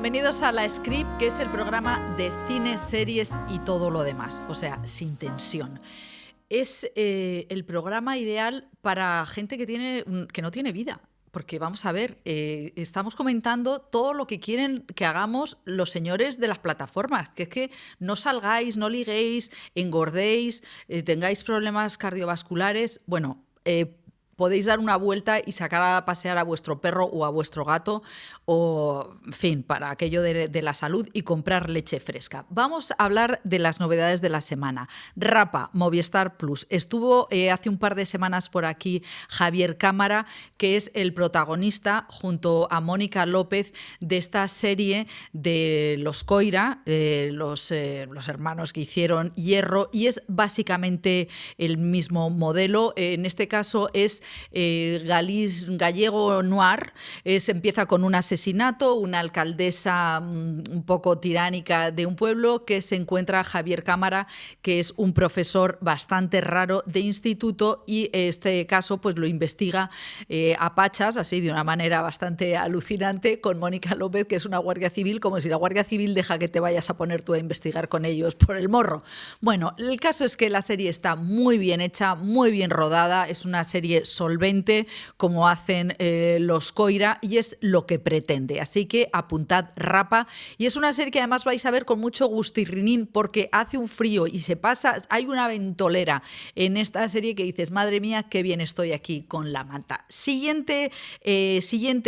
bienvenidos a La Script, que es el programa de cine, series y todo lo demás, o sea, sin tensión. Es el programa ideal para gente que no tiene vida. Porque vamos a ver, estamos comentando todo lo que quieren que hagamos los señores de las plataformas, que es que no salgáis, no liguéis, engordéis, tengáis problemas cardiovasculares. Bueno, podéis dar una vuelta y sacar a pasear a vuestro perro o a vuestro gato, o, en fin, para aquello de la salud, y comprar leche fresca. Vamos a hablar de las novedades de la semana. Rapa, Movistar Plus. Estuvo hace un par de semanas por aquí Javier Cámara, que es el protagonista, junto a Mónica López, de esta serie de los Coira, los hermanos que hicieron Hierro, y es básicamente el mismo modelo. En este caso es gallego noir. Se empieza con un asesinato, una alcaldesa un poco tiránica de un pueblo, que se encuentra Javier Cámara, que es un profesor bastante raro de instituto, y este caso pues lo investiga a pachas, así de una manera bastante alucinante, con Mónica López, que es una guardia civil, como si la Guardia Civil deja que te vayas a poner tú a investigar con ellos por el morro. Bueno, el caso es que la serie está muy bien hecha, muy bien rodada, es una serie solvente, como hacen los Coira, y es lo que pretende. Así que apuntad Rapa, y es una serie que además vais a ver con mucho gustirrinín, porque hace un frío y se pasa, hay una ventolera en esta serie que dices, madre mía, qué bien estoy aquí con la manta. Siguiente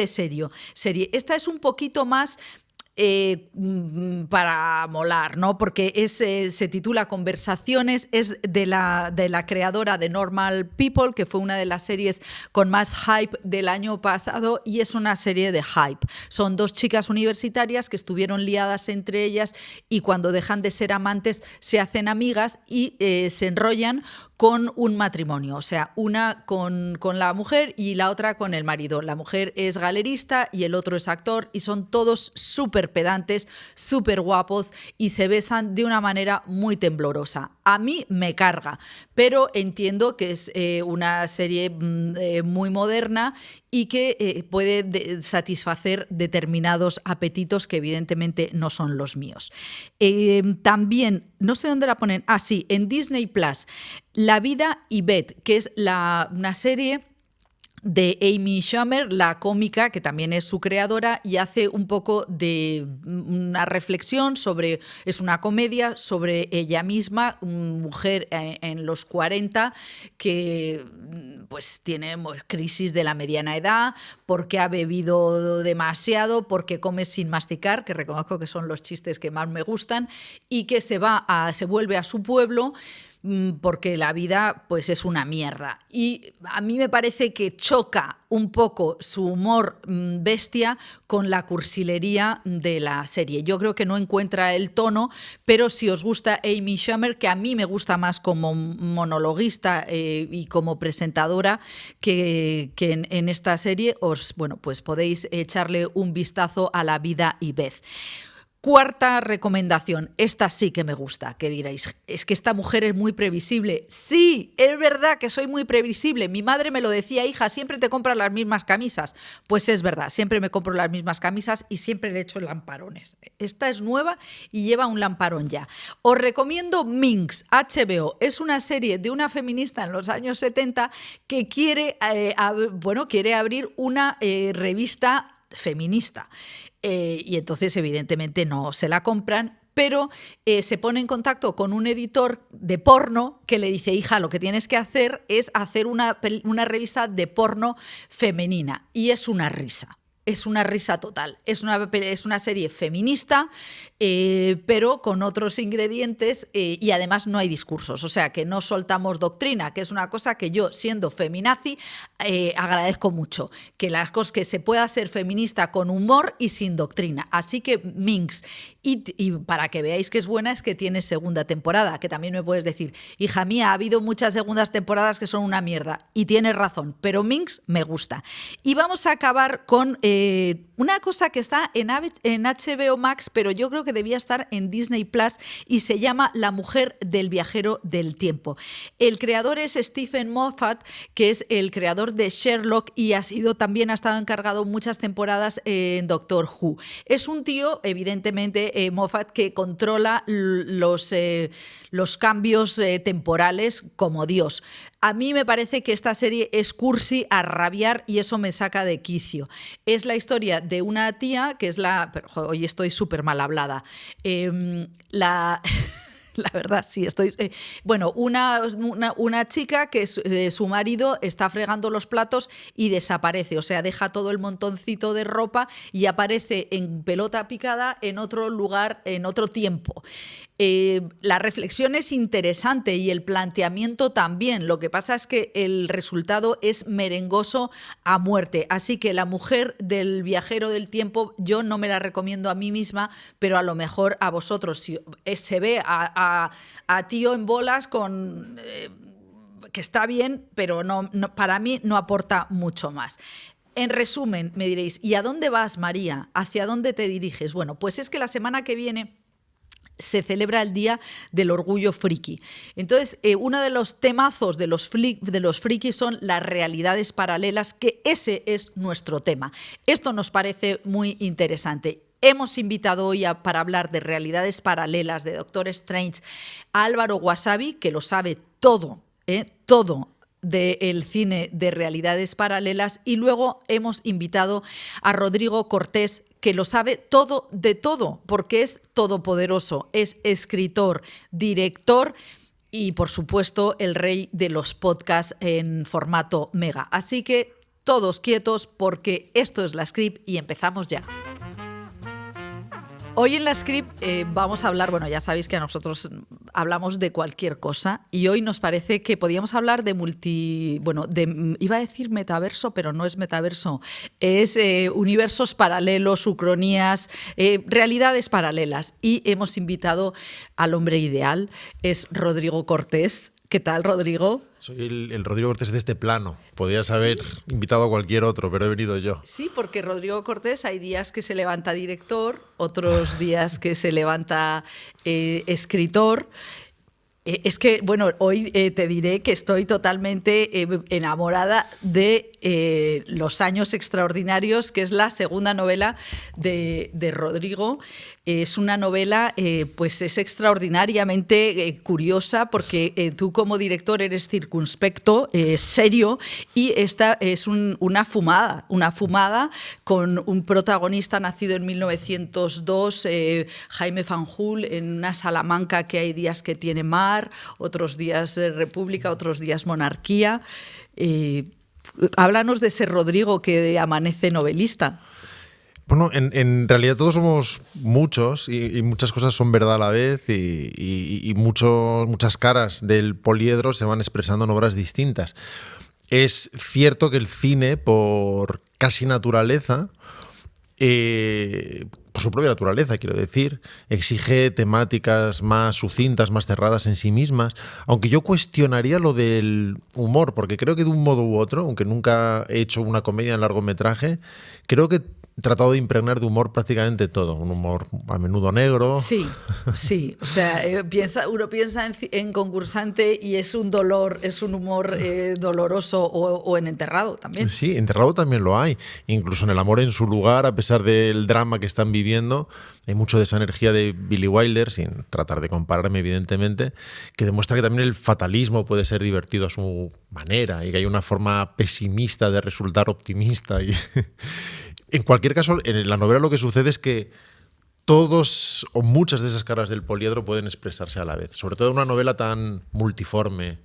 serie. Esta es un poquito más para molar, ¿no? Porque se titula Conversaciones, es de la creadora de Normal People, que fue una de las series con más hype del año pasado, y es una serie de hype. Son dos chicas universitarias que estuvieron liadas entre ellas, y cuando dejan de ser amantes se hacen amigas y se enrollan con un matrimonio, o sea, una con la mujer y la otra con el marido. La mujer es galerista y el otro es actor, y son todos súper pedantes, súper guapos, y se besan de una manera muy temblorosa. A mí me carga, pero entiendo que es una serie muy moderna y que puede satisfacer determinados apetitos que evidentemente no son los míos. También, no sé dónde la ponen, sí, en Disney Plus, La vida y Beth, que es una serie de Amy Schumer, la cómica, que también es su creadora, y hace un poco de una reflexión sobre, es una comedia sobre ella misma, mujer en los 40, que pues tiene crisis de la mediana edad, porque ha bebido demasiado, porque come sin masticar, que reconozco que son los chistes que más me gustan, y que se vuelve a su pueblo porque la vida pues es una mierda. Y a mí me parece que choca un poco su humor bestia con la cursilería de la serie. Yo creo que no encuentra el tono, pero si os gusta Amy Schumer, que a mí me gusta más como monologuista y como presentadora que en esta serie, pues podéis echarle un vistazo a La vida y Beth. Cuarta recomendación, esta sí que me gusta, que diréis, es que esta mujer es muy previsible. Sí, es verdad que soy muy previsible. Mi madre me lo decía, hija, siempre te compras las mismas camisas. Pues es verdad, siempre me compro las mismas camisas y siempre le echo lamparones. Esta es nueva y lleva un lamparón ya. Os recomiendo Minx, HBO. Es una serie de una feminista en los años 70 que quiere abrir una revista feminista. Y entonces evidentemente no se la compran, pero se pone en contacto con un editor de porno que le dice, hija, lo que tienes que hacer es hacer una revista de porno femenina, y es una risa. Es una risa total. Es una serie feminista, pero con otros ingredientes, y además no hay discursos. O sea, que no soltamos doctrina, que es una cosa que yo, siendo feminazi, agradezco mucho. Que las cosas, que se pueda ser feminista con humor y sin doctrina. Así que Minx. Y para que veáis que es buena, es que tiene segunda temporada, que también me puedes decir, hija mía, ha habido muchas segundas temporadas que son una mierda. Y tienes razón, pero Minx me gusta. Y vamos a acabar con una cosa que está en HBO Max, pero yo creo que debía estar en Disney Plus, y se llama La mujer del viajero del tiempo. El creador es Stephen Moffat, que es el creador de Sherlock y ha estado encargado muchas temporadas en Doctor Who. Es un tío, evidentemente, Moffat, que controla los cambios temporales como Dios. A mí me parece que esta serie es cursi a rabiar y eso me saca de quicio. Es la historia de una tía que es pero, hoy estoy súper mal hablada. La verdad, sí, estoy... bueno, una chica que su marido está fregando los platos y desaparece, o sea, deja todo el montoncito de ropa y aparece en pelota picada en otro lugar, en otro tiempo. La reflexión es interesante y el planteamiento también. Lo que pasa es que el resultado es merengoso a muerte. Así que La mujer del viajero del tiempo yo no me la recomiendo a mí misma, pero a lo mejor a vosotros. Si se ve a tío en bolas con... que está bien, pero no, para mí no aporta mucho más. En resumen, me diréis, ¿y a dónde vas, María? ¿Hacia dónde te diriges? Bueno, pues es que la semana que viene se celebra el Día del Orgullo Friki. Entonces, uno de los temazos de los frikis son las realidades paralelas, que ese es nuestro tema. Esto nos parece muy interesante. Hemos invitado hoy para hablar de realidades paralelas, de Doctor Strange, a Álvaro Wasabi, que lo sabe todo, todo del cine de realidades paralelas, y luego hemos invitado a Rodrigo Cortés, que lo sabe todo de todo, porque es todopoderoso, es escritor, director y, por supuesto, el rey de los podcasts en formato mega. Así que todos quietos, porque esto es La Script y empezamos ya. Hoy en La Script vamos a hablar, bueno, ya sabéis que a nosotros hablamos de cualquier cosa y hoy nos parece que podíamos hablar de iba a decir metaverso, pero no es metaverso, es universos paralelos, ucronías, realidades paralelas, y hemos invitado al hombre ideal, es Rodrigo Cortés. ¿Qué tal, Rodrigo? Soy el Rodrigo Cortés de este plano. Podías haber invitado a cualquier otro, pero he venido yo. Sí, porque Rodrigo Cortés hay días que se levanta director, otros días que se levanta escritor. Es que, bueno, hoy te diré que estoy totalmente enamorada de Los años extraordinarios, que es la segunda novela de Rodrigo. Es una novela, pues es extraordinariamente curiosa, porque tú como director eres circunspecto, serio, y esta es una fumada con un protagonista nacido en 1902, Jaime Fanjul, en una Salamanca que hay días que tiene mar, otros días república, otros días monarquía. Háblanos de ese Rodrigo que amanece novelista. Bueno, en realidad todos somos muchos y muchas cosas son verdad a la vez y muchas caras del poliedro se van expresando en obras distintas. Es cierto que el cine, por casi naturaleza, por su propia naturaleza, quiero decir, exige temáticas más sucintas, más cerradas en sí mismas, aunque yo cuestionaría lo del humor, porque creo que de un modo u otro, aunque nunca he hecho una comedia en largometraje, creo que he tratado de impregnar de humor prácticamente todo, un humor a menudo negro. Sí, o sea, uno piensa en Concursante y es un dolor, es un humor doloroso, o en Enterrado también. Sí, Enterrado también lo hay, incluso en El amor en su lugar, a pesar del drama que están viviendo, hay mucho de esa energía de Billy Wilder, sin tratar de compararme evidentemente, que demuestra que también el fatalismo puede ser divertido a su manera y que hay una forma pesimista de resultar optimista y... En cualquier caso, en la novela lo que sucede es que todos o muchas de esas caras del poliedro pueden expresarse a la vez, sobre todo en una novela tan multiforme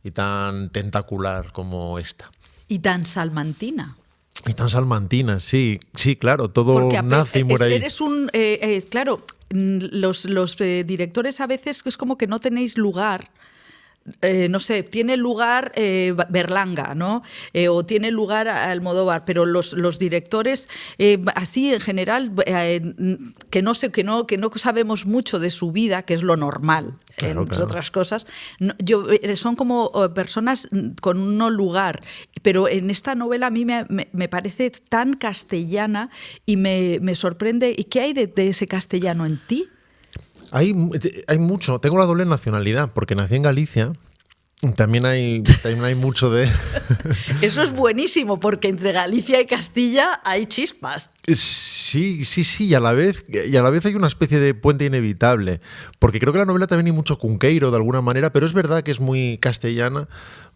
y tan tentacular como esta. Y tan salmantina. Y tan salmantina, sí, claro, todo nace y muere ahí. Eres claro, los directores a veces es como que no tenéis lugar no sé, tiene lugar Berlanga, ¿no? O tiene lugar Almodóvar, pero los directores, así en general, que no sabemos mucho de su vida, que es lo normal, claro, entre claro. otras cosas, son como personas con un lugar, pero en esta novela a mí me parece tan castellana y me sorprende. ¿Y qué hay de ese castellano en ti? Hay mucho. Tengo la doble nacionalidad, porque nací en Galicia. También hay mucho de... Eso es buenísimo, porque entre Galicia y Castilla hay chispas. Sí, y a la vez hay una especie de puente inevitable, porque creo que la novela también hay mucho cunqueiro de alguna manera, pero es verdad que es muy castellana,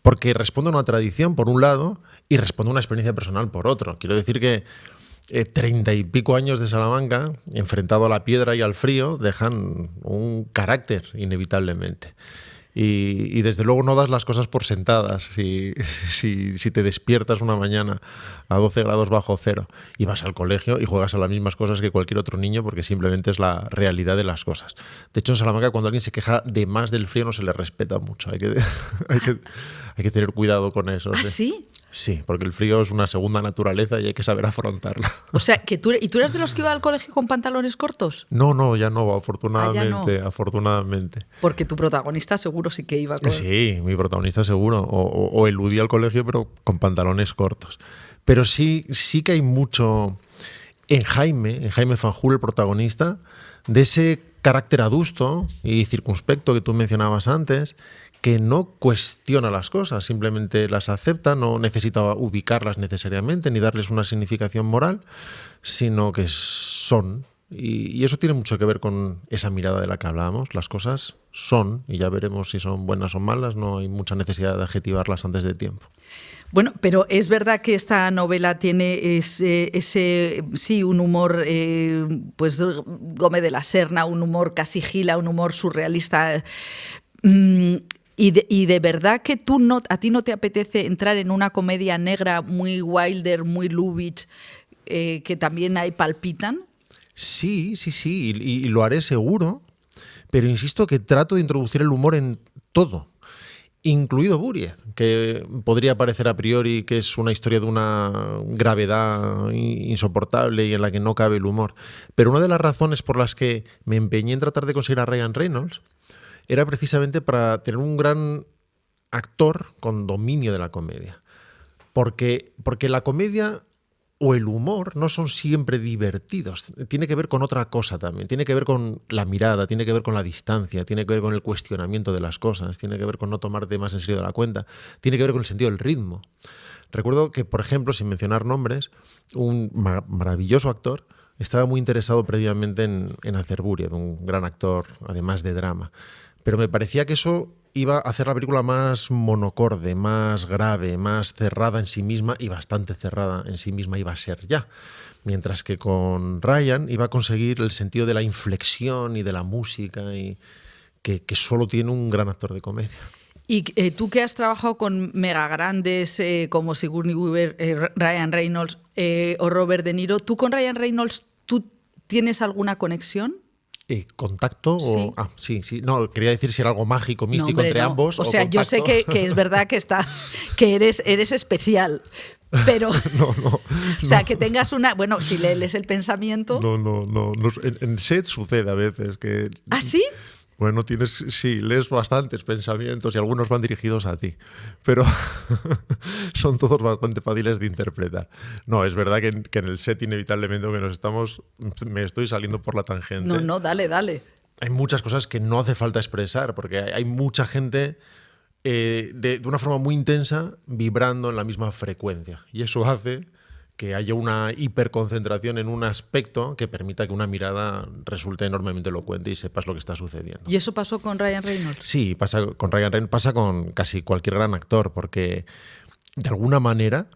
porque responde a una tradición por un lado y responde a una experiencia personal por otro. Quiero decir que 30 y pico años de Salamanca, enfrentado a la piedra y al frío, dejan un carácter inevitablemente. Y desde luego no das las cosas por sentadas si te despiertas una mañana a 12 grados bajo cero y vas al colegio y juegas a las mismas cosas que cualquier otro niño, porque simplemente es la realidad de las cosas. De hecho, en Salamanca, cuando alguien se queja de más del frío, no se le respeta mucho. Hay que tener cuidado con eso. ¿Ah, sí? Sí, porque el frío es una segunda naturaleza y hay que saber afrontarla. O sea, ¿y tú eres de los que iba al colegio con pantalones cortos? No, ya no, afortunadamente, ya no. Afortunadamente. Porque tu protagonista seguro sí que iba con... Sí, mi protagonista seguro. O eludía al colegio, pero con pantalones cortos. Pero sí que hay mucho en Jaime Fanjul, el protagonista, de ese carácter adusto y circunspecto que tú mencionabas antes, que no cuestiona las cosas, simplemente las acepta, no necesita ubicarlas necesariamente ni darles una significación moral, sino que son. Y eso tiene mucho que ver con esa mirada de la que hablábamos. Las cosas son, y ya veremos si son buenas o malas, no hay mucha necesidad de adjetivarlas antes de tiempo. Bueno, pero es verdad que esta novela tiene un humor, pues Gómez de la Serna, un humor casi Gila, un humor surrealista. Y de verdad que a ti no te apetece entrar en una comedia negra muy Wilder, muy Lubitsch, que también ahí palpitan. Sí, y lo haré seguro, pero insisto que trato de introducir el humor en todo, incluido Buried, que podría parecer a priori que es una historia de una gravedad insoportable y en la que no cabe el humor. Pero una de las razones por las que me empeñé en tratar de conseguir a Ryan Reynolds era precisamente para tener un gran actor con dominio de la comedia. Porque la comedia o el humor no son siempre divertidos. Tiene que ver con otra cosa también. Tiene que ver con la mirada, tiene que ver con la distancia, tiene que ver con el cuestionamiento de las cosas, tiene que ver con no tomarte más en serio de la cuenta, tiene que ver con el sentido del ritmo. Recuerdo que, por ejemplo, sin mencionar nombres, un maravilloso actor estaba muy interesado previamente en hacer Buried, un gran actor, además de drama. Pero me parecía que eso iba a hacer la película más monocorde, más grave, más cerrada en sí misma, y bastante cerrada en sí misma iba a ser ya. Mientras que con Ryan iba a conseguir el sentido de la inflexión y de la música, y que solo tiene un gran actor de comedia. Y tú que has trabajado con mega grandes como Sigourney Weaver, Ryan Reynolds o Robert De Niro, ¿tú con Ryan Reynolds tú tienes alguna conexión? ¿Contacto? Sí. Sí. No, quería decir si era algo mágico, místico, No, hombre, entre no. ambos. O sea, contacto. yo sé que es verdad que eres especial, pero... No. O sea, que tengas una... Bueno, si lees el pensamiento... No. En set sucede a veces que... ¿Ah, sí? Bueno, lees bastantes pensamientos y algunos van dirigidos a ti, pero son todos bastante fáciles de interpretar. No, es verdad que en el set inevitablemente me estoy saliendo por la tangente. No, dale. Hay muchas cosas que no hace falta expresar, porque hay mucha gente de una forma muy intensa vibrando en la misma frecuencia, y eso hace que haya una hiperconcentración en un aspecto que permita que una mirada resulte enormemente elocuente y sepas lo que está sucediendo. ¿Y eso pasó con Ryan Reynolds? Sí, pasa con Ryan Reynolds, pasa con casi cualquier gran actor, porque de alguna manera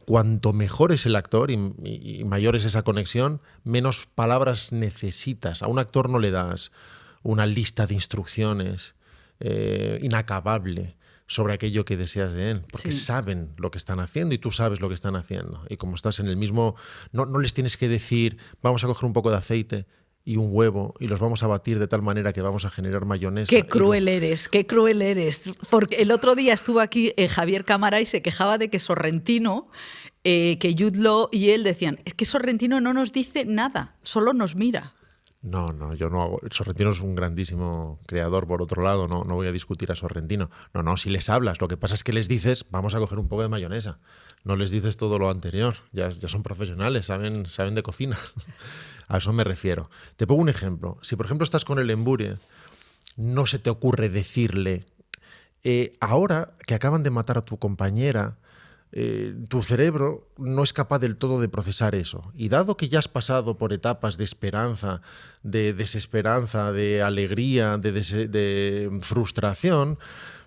cuanto mejor es el actor y mayor es esa conexión, menos palabras necesitas. A un actor no le das una lista de instrucciones inacabable sobre aquello que deseas de él, porque saben lo que están haciendo y tú sabes lo que están haciendo. Y como estás en el mismo... No les tienes que decir, vamos a coger un poco de aceite y un huevo y los vamos a batir de tal manera que vamos a generar mayonesa. Qué cruel eres, qué cruel eres. Porque el otro día estuvo aquí Javier Cámara y se quejaba de que Sorrentino, que Jude Law y él decían, es que Sorrentino no nos dice nada, solo nos mira. No, yo no hago. Sorrentino es un grandísimo creador, por otro lado, no voy a discutir a Sorrentino. No, si les hablas, lo que pasa es que les dices, vamos a coger un poco de mayonesa. No les dices todo lo anterior, ya son profesionales, saben de cocina. A eso me refiero. Te pongo un ejemplo. Si, por ejemplo, estás con el Embure, no se te ocurre decirle, ahora que acaban de matar a tu compañera, tu cerebro no es capaz del todo de procesar eso. Y dado que ya has pasado por etapas de esperanza, de desesperanza, de alegría, de frustración,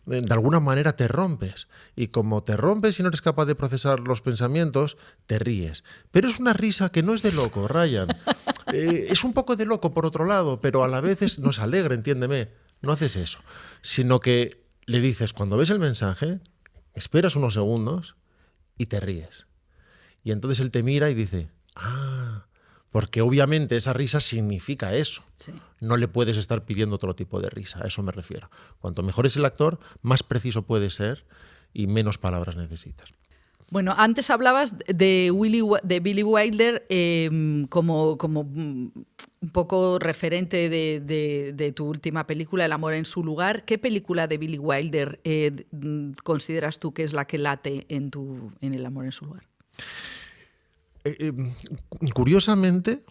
de alguna manera te rompes. Y como te rompes y no eres capaz de procesar los pensamientos, te ríes. Pero es una risa que no es de loco, Ryan. Es un poco de loco por otro lado, pero a la vez nos alegra, entiéndeme. No haces eso. Sino que le dices, cuando ves el mensaje, esperas unos segundos y te ríes. Y entonces él te mira y dice, porque obviamente esa risa significa eso. Sí. No le puedes estar pidiendo otro tipo de risa, a eso me refiero. Cuanto mejor es el actor, más preciso puede ser y menos palabras necesitas. Bueno, antes hablabas de Billy Wilder como un poco referente de tu última película, El amor en su lugar. ¿Qué película de Billy Wilder consideras tú que es la que late en El amor en su lugar? Curiosamente,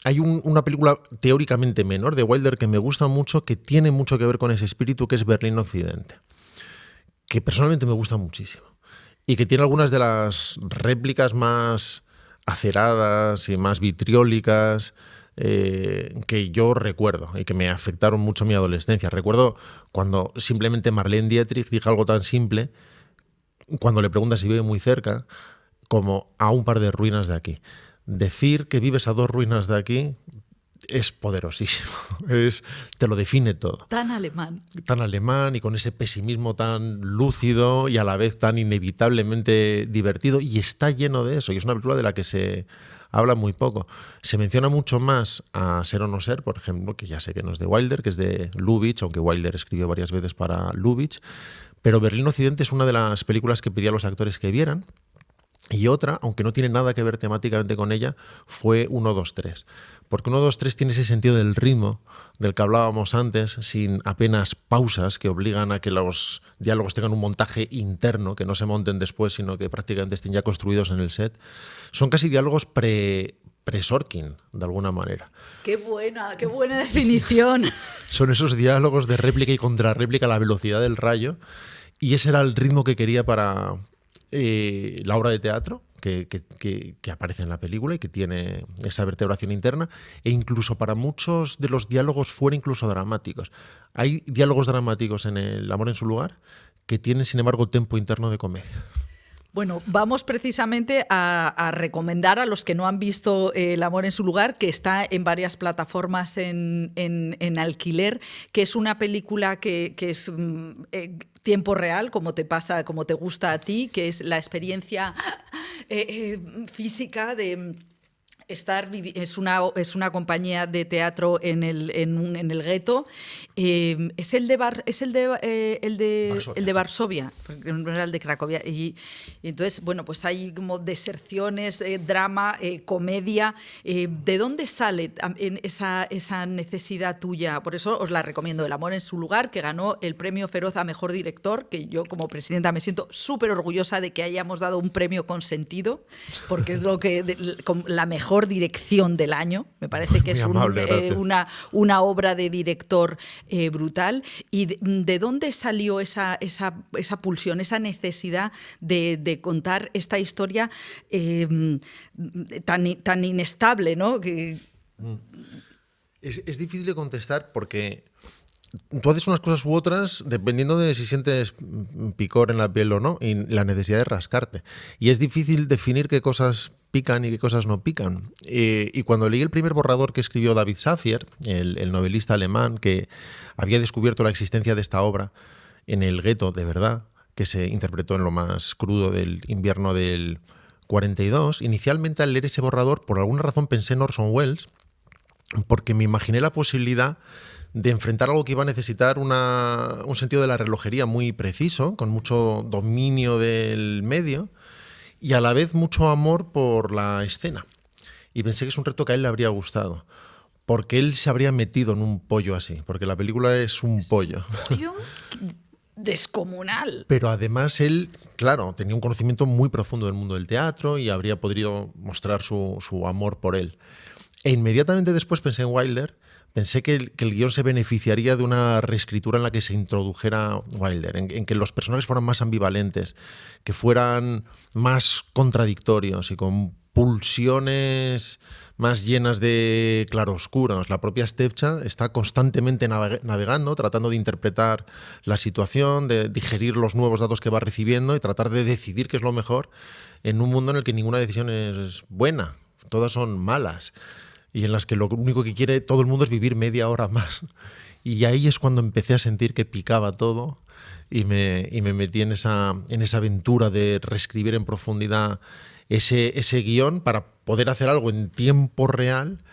hay una película teóricamente menor de Wilder que me gusta mucho, que tiene mucho que ver con ese espíritu, que es Berlín Occidente, que personalmente me gusta muchísimo y que tiene algunas de las réplicas más aceradas y más vitriólicas que yo recuerdo y que me afectaron mucho mi adolescencia. Recuerdo cuando simplemente Marlene Dietrich dijo algo tan simple, cuando le preguntas si vive muy cerca, como a un par de ruinas de aquí. Decir que vives a 2 ruinas de aquí es poderosísimo. Te lo define todo. Tan alemán. Tan alemán y con ese pesimismo tan lúcido y a la vez tan inevitablemente divertido. Y está lleno de eso. Y es una película de la que se habla muy poco. Se menciona mucho más a Ser o no ser, por ejemplo, que ya sé que no es de Wilder, que es de Lubitsch, aunque Wilder escribió varias veces para Lubitsch. Pero Berlín Occidente es una de las películas que pedí a los actores que vieran. Y otra, aunque no tiene nada que ver temáticamente con ella, fue 1, 2, 3. Porque 1, 2, 3 tiene ese sentido del ritmo del que hablábamos antes, sin apenas pausas que obligan a que los diálogos tengan un montaje interno, que no se monten después, sino que prácticamente estén ya construidos en el set. Son casi diálogos pre-Sorkin, de alguna manera. ¡Qué buena definición! Son esos diálogos de réplica y contrarréplica a la velocidad del rayo, y ese era el ritmo que quería para la obra de teatro que aparece en la película y que tiene esa vertebración interna, e incluso para muchos de los diálogos fuera incluso dramáticos. Hay diálogos dramáticos en El amor en su lugar que tienen, sin embargo, tempo interno de comedia. Bueno, vamos precisamente a recomendar a los que no han visto El amor en su lugar, que está en varias plataformas en alquiler, que es una película que es tiempo real, como te gusta a ti, que es la experiencia física de es una compañía de teatro en el gueto. Es el de Varsovia, no era el de Cracovia. Y entonces, bueno, pues hay como deserciones, drama, comedia. ¿De dónde sale esa necesidad tuya? Por eso os la recomiendo, El amor en su lugar, que ganó el premio Feroz a Mejor Director, que yo como presidenta me siento súper orgullosa de que hayamos dado un premio con sentido, porque es la mejor dirección del año. Me parece que es una obra de director brutal. ¿Y de dónde salió esa pulsión, esa necesidad de contar esta historia tan inestable, ¿no? Es difícil de contestar porque tú haces unas cosas u otras dependiendo de si sientes picor en la piel o no, y la necesidad de rascarte. Y es difícil definir qué cosas pican y qué cosas no pican. Y cuando leí el primer borrador que escribió David Safier, el novelista alemán que había descubierto la existencia de esta obra en el gueto de verdad, que se interpretó en lo más crudo del invierno del 42, inicialmente al leer ese borrador, por alguna razón pensé en Orson Welles, porque me imaginé la posibilidad de enfrentar algo que iba a necesitar un sentido de la relojería muy preciso, con mucho dominio del medio y a la vez mucho amor por la escena. Y pensé que es un reto que a él le habría gustado, porque él se habría metido en un pollo así, porque la película es un pollo. Pollo descomunal. Pero además él, claro, tenía un conocimiento muy profundo del mundo del teatro y habría podido mostrar su amor por él. E inmediatamente después pensé en Wilder. Pensé que el guión se beneficiaría de una reescritura en la que se introdujera Wilder, en que los personajes fueran más ambivalentes, que fueran más contradictorios y con pulsiones más llenas de claroscuros. La propia Stevcha está constantemente navegando, tratando de interpretar la situación, de digerir los nuevos datos que va recibiendo y tratar de decidir qué es lo mejor en un mundo en el que ninguna decisión es buena, todas son malas. Y en las que lo único que quiere todo el mundo es vivir media hora más. Y ahí es cuando empecé a sentir que picaba todo y me metí en esa aventura de reescribir en profundidad ese guión para poder hacer algo en tiempo real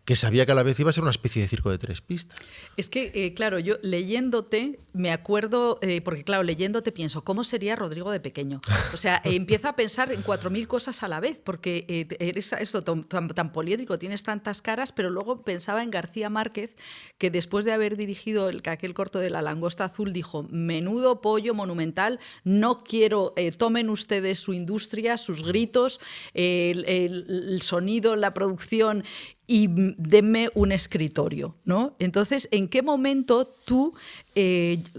que sabía que a la vez iba a ser una especie de circo de 3 pistas. Es que, claro, yo leyéndote, me acuerdo, porque claro, leyéndote pienso, ¿cómo sería Rodrigo de pequeño? O sea, empiezo a pensar en 4.000 cosas a la vez, porque eres eso, tan poliédrico, tienes tantas caras, pero luego pensaba en García Márquez, que después de haber dirigido aquel corto de La langosta azul, dijo, menudo pollo monumental, no quiero, tomen ustedes su industria, sus gritos, el sonido, la producción, y denme un escritorio, ¿no? Entonces, ¿en qué momento tú,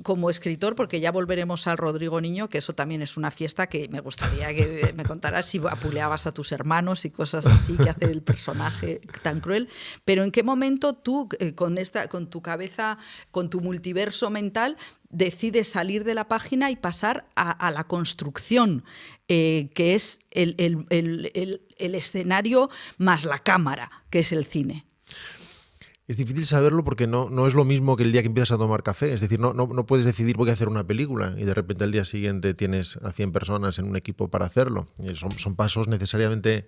como escritor, porque ya volveremos al Rodrigo Niño, que eso también es una fiesta que me gustaría que me contaras si apuleabas a tus hermanos y cosas así que hace el personaje tan cruel, pero ¿en qué momento tú, con tu cabeza, con tu multiverso mental, decides salir de la página y pasar a la construcción, que es el escenario más la cámara, que es el cine? Es difícil saberlo porque no es lo mismo que el día que empiezas a tomar café. Es decir, no puedes decidir voy a hacer una película y de repente al día siguiente tienes a 100 personas en un equipo para hacerlo. Son pasos necesariamente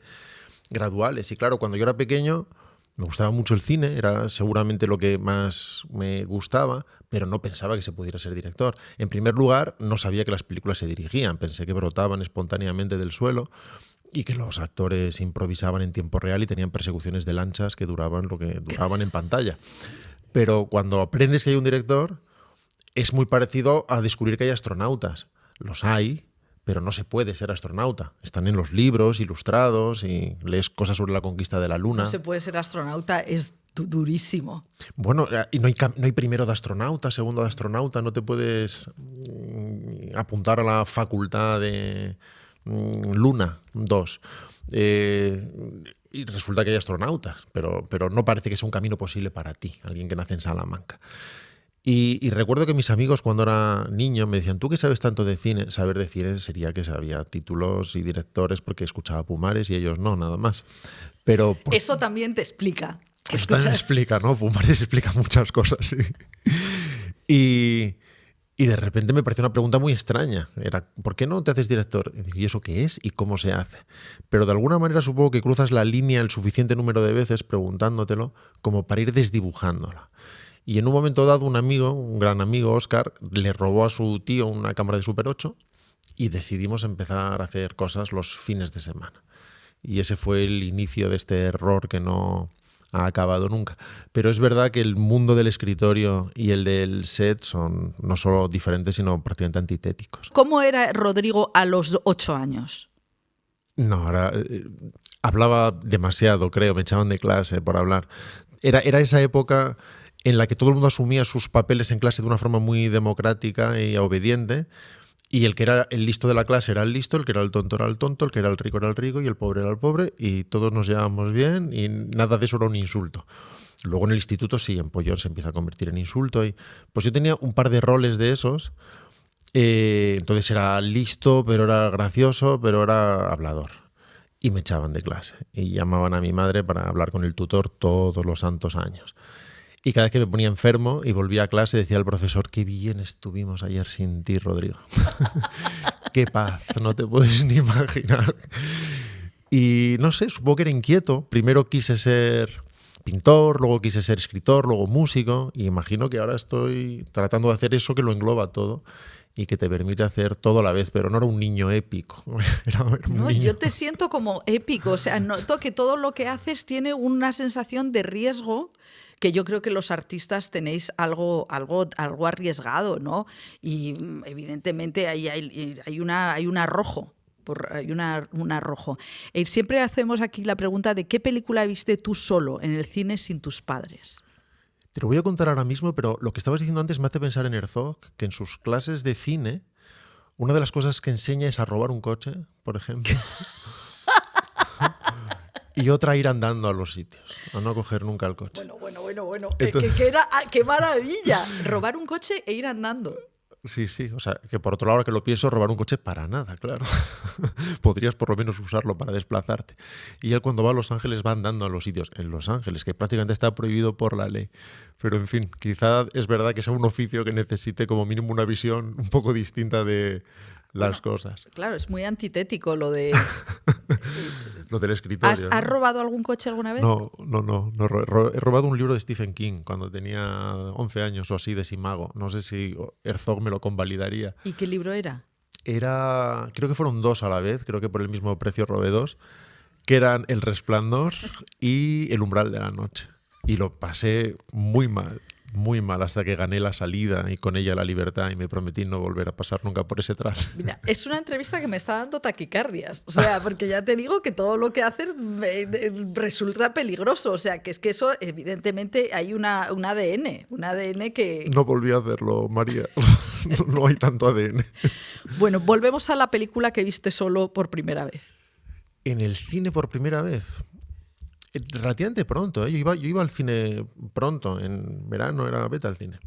graduales. Y claro, cuando yo era pequeño me gustaba mucho el cine, era seguramente lo que más me gustaba, pero no pensaba que se pudiera ser director. En primer lugar, no sabía que las películas se dirigían, pensé que brotaban espontáneamente del suelo y que los actores improvisaban en tiempo real y tenían persecuciones de lanchas que duraban lo que duraban en pantalla. Pero cuando aprendes que hay un director, es muy parecido a descubrir que hay astronautas. Los hay, pero no se puede ser astronauta. Están en los libros ilustrados y lees cosas sobre la conquista de la Luna. No se puede ser astronauta, es durísimo. Bueno, y no hay primero de astronauta, segundo de astronauta, no te puedes apuntar a la facultad de Luna 2. Y resulta que hay astronautas, pero no parece que sea un camino posible para ti, alguien que nace en Salamanca. Y recuerdo que mis amigos cuando era niño me decían, ¿tú qué sabes tanto de cine? Saber de cine sería que sabía títulos y directores porque escuchaba Pumares y ellos no, nada más. Pero eso también te explica. Eso también explica, ¿no? Pumares explica muchas cosas, sí. Y de repente me pareció una pregunta muy extraña. Era, ¿por qué no te haces director? ¿Y eso qué es? ¿Y cómo se hace? Pero de alguna manera supongo que cruzas la línea el suficiente número de veces preguntándotelo como para ir desdibujándola. Y en un momento dado un amigo, un gran amigo, Óscar, le robó a su tío una cámara de Super 8 y decidimos empezar a hacer cosas los fines de semana. Y ese fue el inicio de este error que no ha acabado nunca. Pero es verdad que el mundo del escritorio y el del set son no solo diferentes, sino prácticamente antitéticos. ¿Cómo era Rodrigo a los 8 años? No, ahora hablaba demasiado, creo, me echaban de clase por hablar. Era esa época en la que todo el mundo asumía sus papeles en clase de una forma muy democrática y obediente, y el que era el listo de la clase era el listo, el que era el tonto era el tonto, el que era el rico era el rico y el pobre era el pobre, y todos nos llevábamos bien y nada de eso era un insulto. Luego en el instituto sí, en Pollón se empieza a convertir en insulto. Y pues yo tenía un par de roles de esos, entonces era listo, pero era gracioso, pero era hablador. Y me echaban de clase y llamaban a mi madre para hablar con el tutor todos los santos años. Y cada vez que me ponía enfermo y volvía a clase decía el profesor, qué bien estuvimos ayer sin ti, Rodrigo. Qué paz, no te puedes ni imaginar. Y no sé, supongo que era inquieto. Primero quise ser pintor, luego quise ser escritor, luego músico, y imagino que ahora estoy tratando de hacer eso que lo engloba todo y que te permite hacer todo a la vez, pero no era un niño épico. Era un No, niño. yo te siento como épico, o sea, noto que todo lo que haces tiene una sensación de riesgo, que yo creo que los artistas tenéis algo arriesgado, ¿no? Y evidentemente hay un arrojo. Hay un arrojo. Siempre hacemos aquí la pregunta de ¿qué película viste tú solo en el cine sin tus padres? Te lo voy a contar ahora mismo, pero lo que estabas diciendo antes me hace pensar en Herzog, que en sus clases de cine, una de las cosas que enseña es a robar un coche, por ejemplo. Y otra, a ir andando a los sitios, a no coger nunca el coche. Bueno. Entonces, ¡Qué maravilla! Robar un coche e ir andando. sí, o sea, que por otro lado, ahora que lo pienso, robar un coche para nada, claro. Podrías por lo menos usarlo para desplazarte. Y él cuando va a Los Ángeles va andando a los sitios en Los Ángeles, que prácticamente está prohibido por la ley. Pero en fin, quizá es verdad que sea un oficio que necesite como mínimo una visión un poco distinta de las cosas. Claro, es muy antitético lo de... Lo del escritorio. ¿Has robado algún coche alguna vez? No. He robado un libro de Stephen King cuando tenía 11 años o así, de Simago. No sé si Herzog me lo convalidaría. ¿Y qué libro era? Creo que fueron 2 a la vez, creo que por el mismo precio robé 2, que eran El Resplandor y El Umbral de la Noche. Y lo pasé muy mal, hasta que gané la salida y con ella la libertad, y me prometí no volver a pasar nunca por ese traje. Mira, es una entrevista que me está dando taquicardias. O sea, porque ya te digo que todo lo que haces resulta peligroso. O sea, que es que eso, evidentemente, hay un ADN que... No volví a hacerlo, María. No hay tanto ADN. Bueno, volvemos a la película que viste solo por primera vez. En el cine por primera vez. Relativamente pronto, ¿eh? Yo iba al cine pronto, en verano vete al cine.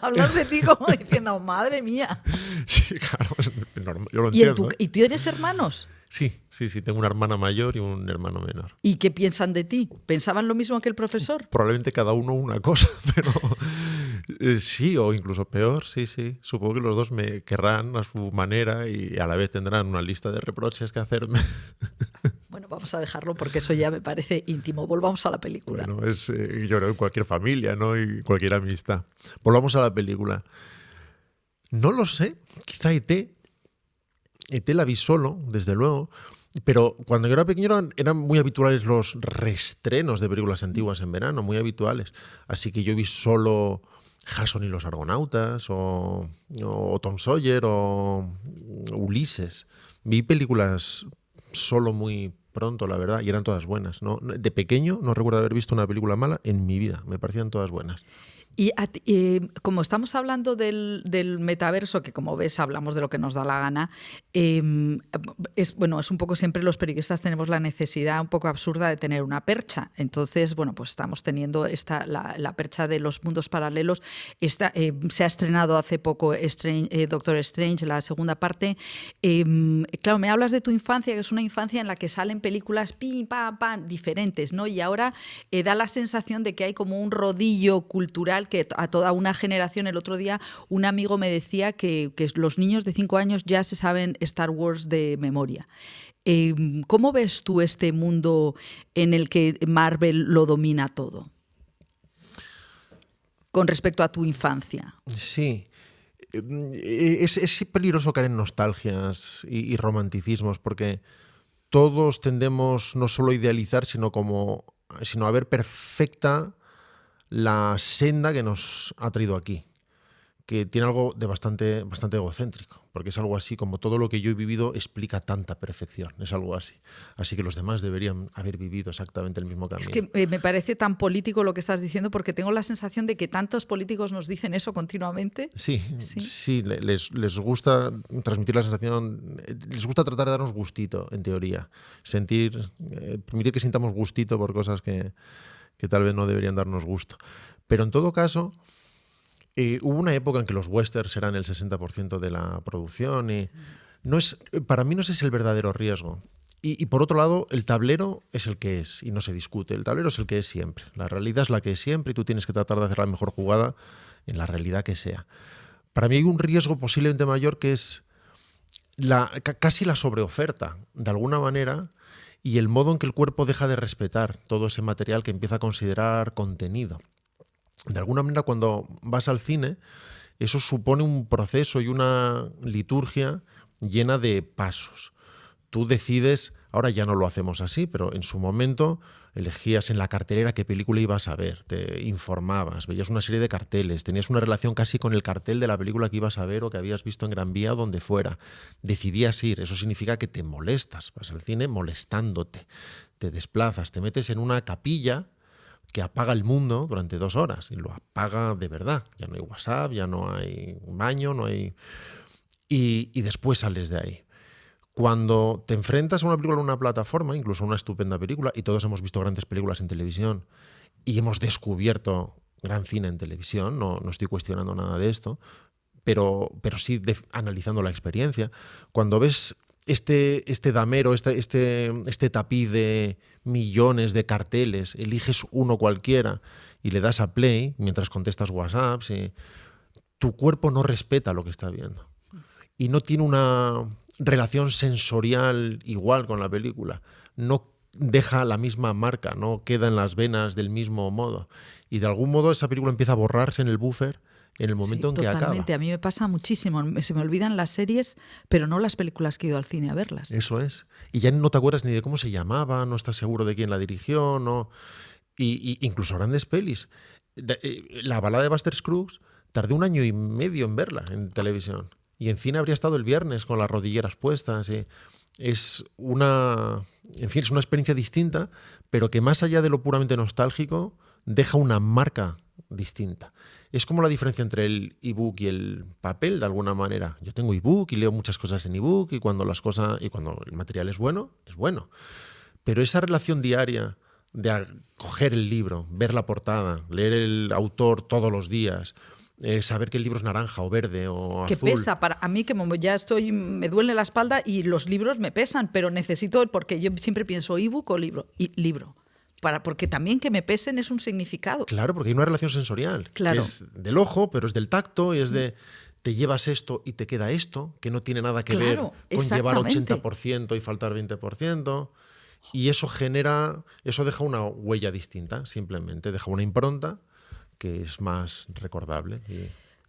Hablas de ti como diciendo, madre mía. Sí, claro, es normal, yo lo entiendo. ¿Y tú tienes hermanos? Sí, tengo una hermana mayor y un hermano menor. ¿Y qué piensan de ti? ¿Pensaban lo mismo que el profesor? Probablemente cada uno una cosa, pero sí, o incluso peor, sí. Supongo que los dos me querrán a su manera y a la vez tendrán una lista de reproches que hacerme. Bueno, vamos a dejarlo porque eso ya me parece íntimo. Volvamos a la película. Bueno, yo creo en cualquier familia, ¿no? Y cualquier amistad. Volvamos a la película. No lo sé, quizá E.T. E.T. la vi solo, desde luego, pero cuando yo era pequeño eran muy habituales los reestrenos de películas antiguas en verano, muy habituales. Así que yo vi solo Jason y los Argonautas, o Tom Sawyer, o Ulises. Vi películas solo muy pronto, la verdad, y eran todas buenas, ¿no? De pequeño no recuerdo haber visto una película mala en mi vida, me parecían todas buenas. Y como estamos hablando del metaverso, que como ves hablamos de lo que nos da la gana, es un poco, siempre los periodistas tenemos la necesidad un poco absurda de tener una percha. Entonces, bueno, pues estamos teniendo la percha de los mundos paralelos. Se ha estrenado hace poco Doctor Strange, la segunda parte. Claro, me hablas de tu infancia, que es una infancia en la que salen películas pim, pam, pam, diferentes, ¿no? Y ahora da la sensación de que hay como un rodillo cultural que a toda una generación. El otro día un amigo me decía que los niños de 5 años ya se saben Star Wars de memoria. ¿Cómo ves tú este mundo en el que Marvel lo domina todo? Con respecto a tu infancia. Sí. Es peligroso caer en nostalgias y romanticismos, porque todos tendemos no solo a idealizar, sino a ver perfecta la senda que nos ha traído aquí, que tiene algo de bastante egocéntrico, porque es algo así como todo lo que yo he vivido explica tanta perfección, es algo así. Así que los demás deberían haber vivido exactamente el mismo camino. Es que me parece tan político lo que estás diciendo, porque tengo la sensación de que tantos políticos nos dicen eso continuamente. Sí, les gusta transmitir la sensación, les gusta tratar de darnos gustito, en teoría, permitir que sintamos gustito por cosas que tal vez no deberían darnos gusto. Pero en todo caso, hubo una época en que los westerns eran el 60% de la producción y para mí no ese es el verdadero riesgo. Y por otro lado, el tablero es el que es y no se discute. El tablero es el que es siempre. La realidad es la que es siempre y tú tienes que tratar de hacer la mejor jugada en la realidad que sea. Para mí hay un riesgo posiblemente mayor, que es casi la sobreoferta, de alguna manera, y el modo en que el cuerpo deja de respetar todo ese material que empieza a considerar contenido. De alguna manera, cuando vas al cine, eso supone un proceso y una liturgia llena de pasos. Tú decides, ahora ya no lo hacemos así, pero en su momento elegías en la cartelera qué película ibas a ver, te informabas, veías una serie de carteles, tenías una relación casi con el cartel de la película que ibas a ver o que habías visto en Gran Vía o donde fuera. Decidías ir, eso significa que te molestas, vas al cine molestándote, te desplazas, te metes en una capilla que apaga el mundo durante 2 horas y lo apaga de verdad. Ya no hay WhatsApp, ya no hay baño, no hay... Y después sales de ahí. Cuando te enfrentas a una película en una plataforma, incluso una estupenda película, y todos hemos visto grandes películas en televisión y hemos descubierto gran cine en televisión, no estoy cuestionando nada de esto, pero sí analizando la experiencia, cuando ves este damero, este tapiz de millones de carteles, eliges uno cualquiera y le das a play mientras contestas WhatsApp, tu cuerpo no respeta lo que está viendo y no tiene una relación sensorial igual con la película, no deja la misma marca, no queda en las venas del mismo modo y de algún modo esa película empieza a borrarse en el buffer en el momento en que acaba. Totalmente, a mí me pasa muchísimo, se me olvidan las series, pero no las películas que he ido al cine a verlas. Eso es, y ya no te acuerdas ni de cómo se llamaba, no estás seguro de quién la dirigió, no. Y incluso grandes pelis. La balada de Buster Scruggs tardé 1 año y medio en verla en televisión. Y en cine habría estado el viernes con las rodilleras puestas. Es una experiencia distinta, pero que más allá de lo puramente nostálgico, deja una marca distinta. Es como la diferencia entre el ebook y el papel, de alguna manera. Yo tengo ebook y leo muchas cosas en ebook y cuando el material es bueno, es bueno. Pero esa relación diaria de coger el libro, ver la portada, leer el autor todos los días, saber que el libro es naranja o verde o que azul. Que pesa, a mí que ya me duele la espalda y los libros me pesan, pero necesito, porque yo siempre pienso ebook o libro, porque también que me pesen es un significado. Claro, porque hay una relación sensorial, claro, que es del ojo, pero es del tacto y es de te llevas esto y te queda esto, que no tiene nada que ver con llevar 80% y faltar 20%. Y eso deja una huella distinta, simplemente deja una impronta que es más recordable.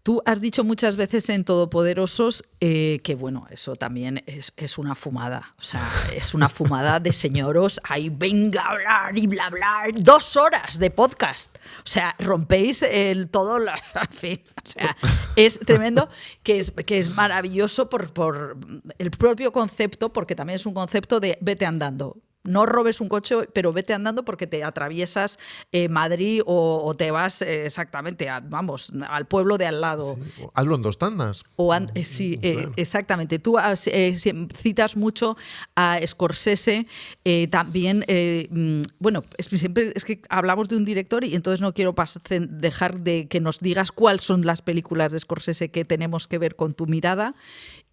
Tú has dicho muchas veces en Todopoderosos que, bueno, eso también es una fumada. O sea, es una fumada de señoros. Ahí venga a hablar y bla, bla. 2 horas de podcast. O sea, rompéis todo. En fin, o sea, es tremendo, que es maravilloso por el propio concepto, porque también es un concepto de vete andando. No robes un coche, pero vete andando porque te atraviesas Madrid o te vas exactamente al pueblo de al lado. Sí, hazlo en 2 tandas. Sí, claro. Exactamente. Tú citas mucho a Scorsese, también, bueno, siempre es que hablamos de un director y entonces no quiero dejar de que nos digas cuáles son las películas de Scorsese que tenemos que ver con tu mirada.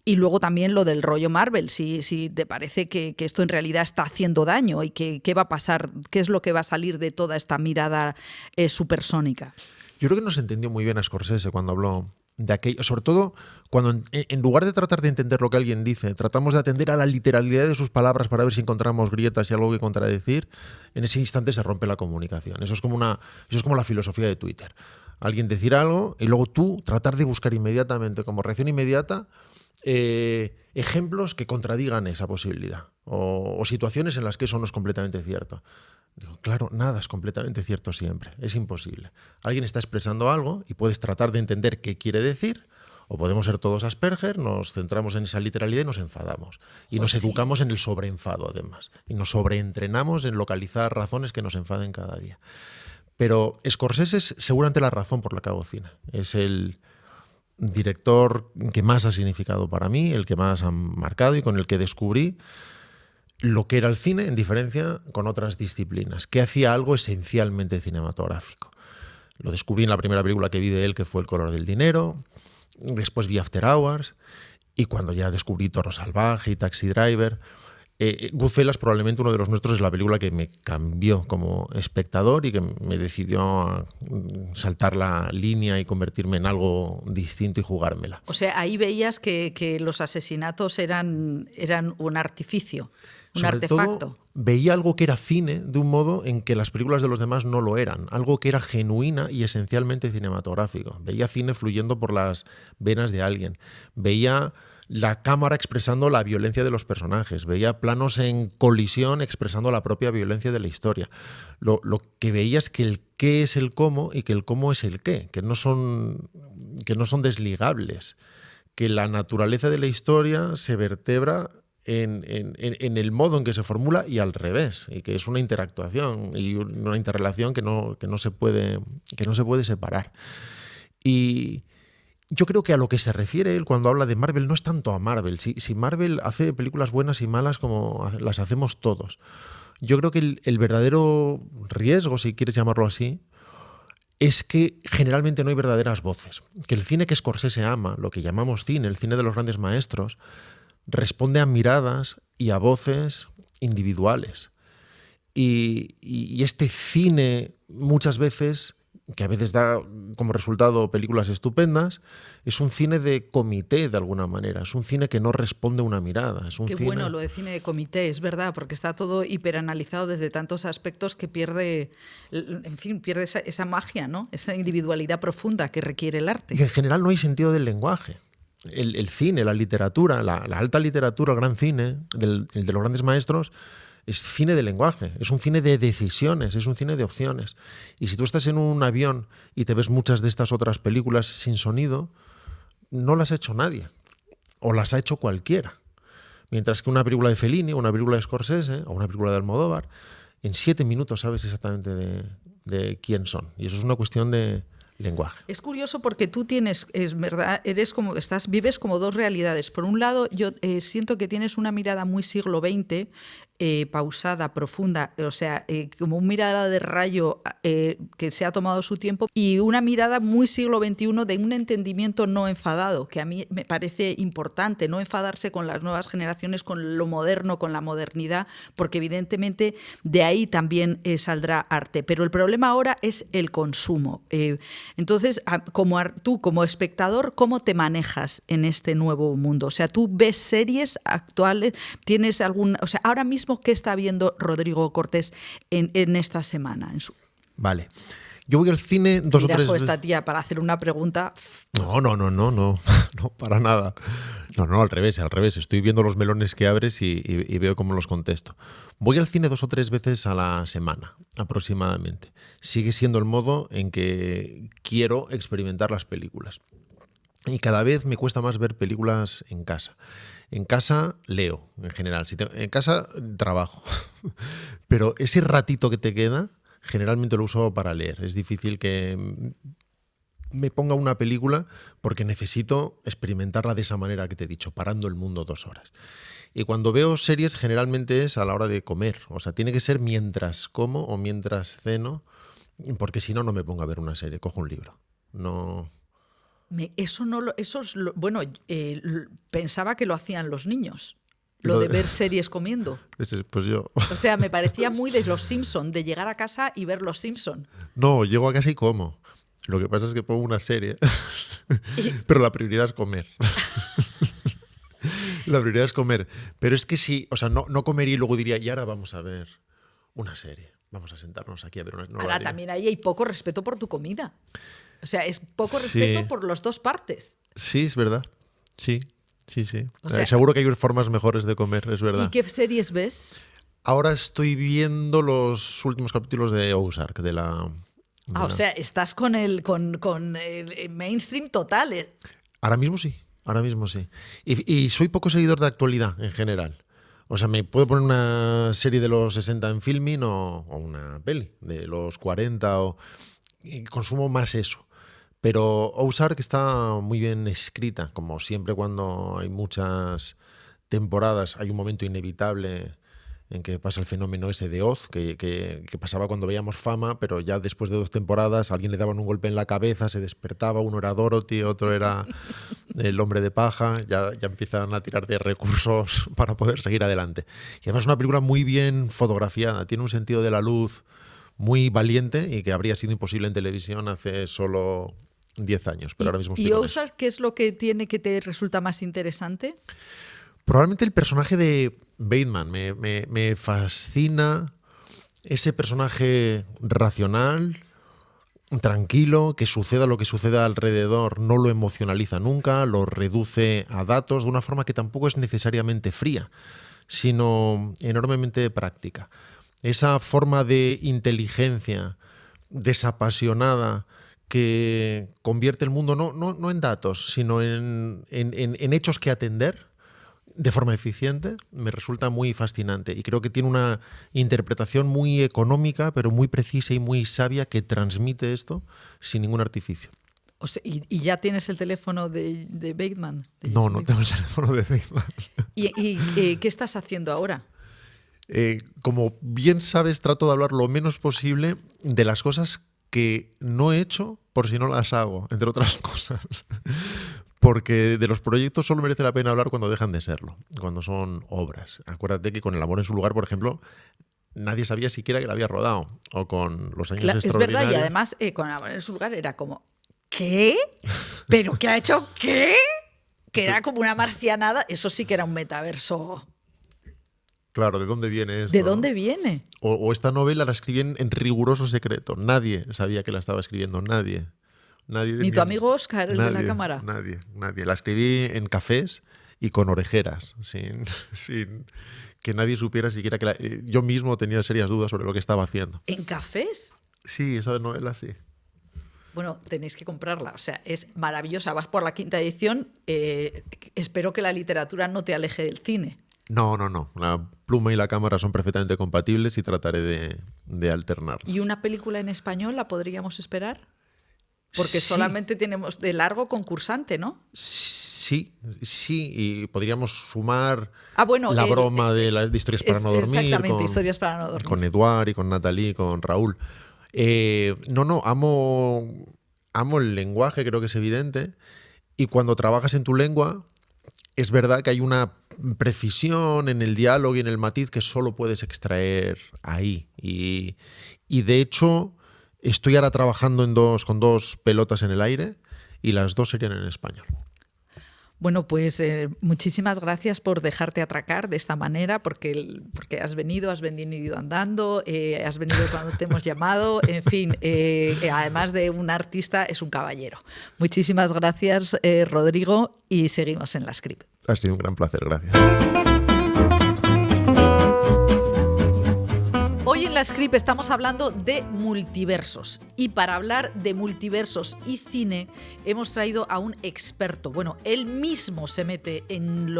Y luego también lo del rollo Marvel, si te parece que esto en realidad está haciendo daño y qué va a pasar, qué es lo que va a salir de toda esta mirada supersónica. Yo creo que no se entendió muy bien a Scorsese cuando habló de aquello, sobre todo cuando en lugar de tratar de entender lo que alguien dice, tratamos de atender a la literalidad de sus palabras para ver si encontramos grietas y algo que contradecir, en ese instante se rompe la comunicación. Eso es como la filosofía de Twitter. Alguien decir algo y luego tú tratar de buscar inmediatamente, como reacción inmediata, ejemplos que contradigan esa posibilidad o situaciones en las que eso no es completamente cierto. Digo, claro, nada es completamente cierto siempre, es imposible. Alguien está expresando algo y puedes tratar de entender qué quiere decir, o podemos ser todos Asperger, nos centramos en esa literalidad y nos enfadamos. Y nos educamos en el sobreenfado, además. Y nos sobreentrenamos en localizar razones que nos enfaden cada día. Pero Scorsese es seguramente la razón por la que hago cine. Es el director que más ha significado para mí, el que más ha marcado y con el que descubrí lo que era el cine en diferencia con otras disciplinas, que hacía algo esencialmente cinematográfico. Lo descubrí en la primera película que vi de él, que fue El color del dinero, después vi After Hours y cuando ya descubrí Toro Salvaje y Taxi Driver, Goodfellas, probablemente uno de los nuestros, es la película que me cambió como espectador y que me decidió a saltar la línea y convertirme en algo distinto y jugármela. O sea, ahí veías que los asesinatos eran un artificio, un Sobre artefacto. todo, veía algo que era cine de un modo en que las películas de los demás no lo eran, algo que era genuina y esencialmente cinematográfico. Veía cine fluyendo por las venas de alguien, veía la cámara expresando la violencia de los personajes, veía planos en colisión expresando la propia violencia de la historia. Lo que veía es que el qué es el cómo y que el cómo es el qué, que no son desligables, que la naturaleza de la historia se vertebra en el modo en que se formula y al revés, y que es una interactuación y una interrelación que no se puede separar. Y yo creo que a lo que se refiere él cuando habla de Marvel no es tanto a Marvel. Si Marvel hace películas buenas y malas como las hacemos todos. Yo creo que el verdadero riesgo, si quieres llamarlo así, es que generalmente no hay verdaderas voces. Que el cine que Scorsese ama, lo que llamamos cine, el cine de los grandes maestros, responde a miradas y a voces individuales. Y este cine muchas veces, que a veces da como resultado películas estupendas, es un cine de comité de alguna manera, es un cine que no responde a una mirada. Es un Qué cine... bueno lo de cine de comité, es verdad, porque está todo hiperanalizado desde tantos aspectos que pierde, en fin, pierde esa magia, ¿no? Esa individualidad profunda que requiere el arte. Y en general no hay sentido del lenguaje. El cine, la literatura, la alta literatura, el gran cine, el de los grandes maestros, es cine de lenguaje, es un cine de decisiones, es un cine de opciones. Y si tú estás en un avión y te ves muchas de estas otras películas sin sonido, no las ha hecho nadie, o las ha hecho cualquiera. Mientras que una película de Fellini, una película de Scorsese, o una película de Almodóvar, en 7 minutos sabes exactamente de quién son. Y eso es una cuestión de lenguaje. Es curioso porque tú tienes, es verdad, vives como dos realidades. Por un lado, yo siento que tienes una mirada muy siglo XX, pausada, profunda, o sea, como una mirada de rayo que se ha tomado su tiempo, y una mirada muy siglo XXI de un entendimiento no enfadado, que a mí me parece importante, no enfadarse con las nuevas generaciones, con lo moderno, con la modernidad, porque evidentemente de ahí también saldrá arte. Pero el problema ahora es el consumo. Entonces, tú como espectador, ¿cómo te manejas en este nuevo mundo? O sea, ¿tú ves series actuales? ¿Tienes algún...? O sea, ahora mismo, ¿qué está viendo Rodrigo Cortés en esta semana? Vale. Yo voy al cine dos o tres veces. Esta tía para hacer una pregunta. No, para nada. No, al revés. Estoy viendo los melones que abres y veo cómo los contesto. Voy al cine 2 o 3 veces a la semana, aproximadamente. Sigue siendo el modo en que quiero experimentar las películas. Y cada vez me cuesta más ver películas en casa. En casa leo, en general. En casa trabajo. Pero ese ratito que te queda, generalmente lo uso para leer. Es difícil que me ponga una película porque necesito experimentarla de esa manera que te he dicho, parando el mundo 2 horas. Y cuando veo series, generalmente es a la hora de comer. O sea, tiene que ser mientras como o mientras ceno, porque si no, no me pongo a ver una serie. Cojo un libro. No... Bueno, pensaba que lo hacían los niños, lo de ver series comiendo. Pues yo. O sea, me parecía muy de Los Simpson, de llegar a casa y ver Los Simpson. No, llego a casa y como. Lo que pasa es que pongo una serie, pero la prioridad es comer. La prioridad es comer. Pero es que sí, o sea, no comería y luego diría, y ahora vamos a ver una serie. Vamos a sentarnos aquí a ver una... Ahora también ahí hay poco respeto por tu comida. O sea, es poco respeto por las dos partes. Sí, es verdad. Sí. O sea, seguro que hay formas mejores de comer, es verdad. ¿Y qué series ves? Ahora estoy viendo los últimos capítulos de Ozark, de la... O sea, estás con el mainstream total. Ahora mismo sí. Y soy poco seguidor de actualidad en general. O sea, me puedo poner una serie de los 60 en Filmin o una peli de los 40 y consumo más eso. Pero Ozark está muy bien escrita, como siempre cuando hay muchas temporadas hay un momento inevitable en que pasa el fenómeno ese de Oz, que pasaba cuando veíamos Fama, pero ya después de 2 temporadas a alguien le daban un golpe en la cabeza, se despertaba, uno era Dorothy, otro era el hombre de paja, ya empiezan a tirar de recursos para poder seguir adelante. Y además es una película muy bien fotografiada, tiene un sentido de la luz muy valiente y que habría sido imposible en televisión hace solo 10 años, pero ahora mismo estoy ¿Y con eso. Ozark qué es lo que tiene que te resulta más interesante? Probablemente el personaje de Bateman. Me fascina ese personaje racional, tranquilo, que suceda lo que suceda alrededor, no lo emocionaliza nunca, lo reduce a datos de una forma que tampoco es necesariamente fría, sino enormemente práctica. Esa forma de inteligencia desapasionada que convierte el mundo no en datos, sino en hechos que atender de forma eficiente, me resulta muy fascinante y creo que tiene una interpretación muy económica, pero muy precisa y muy sabia que transmite esto sin ningún artificio. O sea, ¿y ya tienes el teléfono de Bateman? No tengo el teléfono de Bateman. ¿Y qué estás haciendo ahora? Como bien sabes, trato de hablar lo menos posible de las cosas que no he hecho por si no las hago, entre otras cosas. Porque de los proyectos solo merece la pena hablar cuando dejan de serlo, cuando son obras. Acuérdate que con El amor en su lugar, por ejemplo, nadie sabía siquiera que la había rodado. O con Los años Claro, es extraordinarios. verdad, y además con El amor en su lugar era como, ¿qué? ¿Pero qué ha hecho qué? Que era como una marcianada, eso sí que era un metaverso. Claro, ¿de dónde viene esto? ¿De dónde viene? O esta novela la escribí en riguroso secreto. Nadie sabía que la estaba escribiendo, nadie. Ni tu amigo Oscar, el de la cámara. Nadie. La escribí en cafés y con orejeras, sin que nadie supiera siquiera que yo mismo tenía serias dudas sobre lo que estaba haciendo. ¿En cafés? Sí, esa novela sí. Bueno, tenéis que comprarla, o sea, es maravillosa. Vas por la 5ª edición, espero que la literatura no te aleje del cine. No. La pluma y la cámara son perfectamente compatibles y trataré de alternarlas. ¿Y una película en español la podríamos esperar? Porque Sí. solamente tenemos de largo concursante, ¿no? Sí, y podríamos sumar bueno, la broma de Historias para no dormir. Exactamente, Historias para no dormir. Con Eduard y con Natalie, con Raúl. Amo el lenguaje, creo que es evidente. Y cuando trabajas en tu lengua, es verdad que hay una precisión en el diálogo y en el matiz que solo puedes extraer ahí. Y de hecho, estoy ahora trabajando con 2 pelotas en el aire y las 2 serían en español. Bueno, pues muchísimas gracias por dejarte atracar de esta manera, porque has venido andando, has venido cuando te hemos llamado, en fin, además de un artista, es un caballero. Muchísimas gracias, Rodrigo, y seguimos en La Script. Ha sido un gran placer, gracias. Hoy en La Script estamos hablando de multiversos, y para hablar de multiversos y cine hemos traído a un experto. Bueno, él mismo se mete en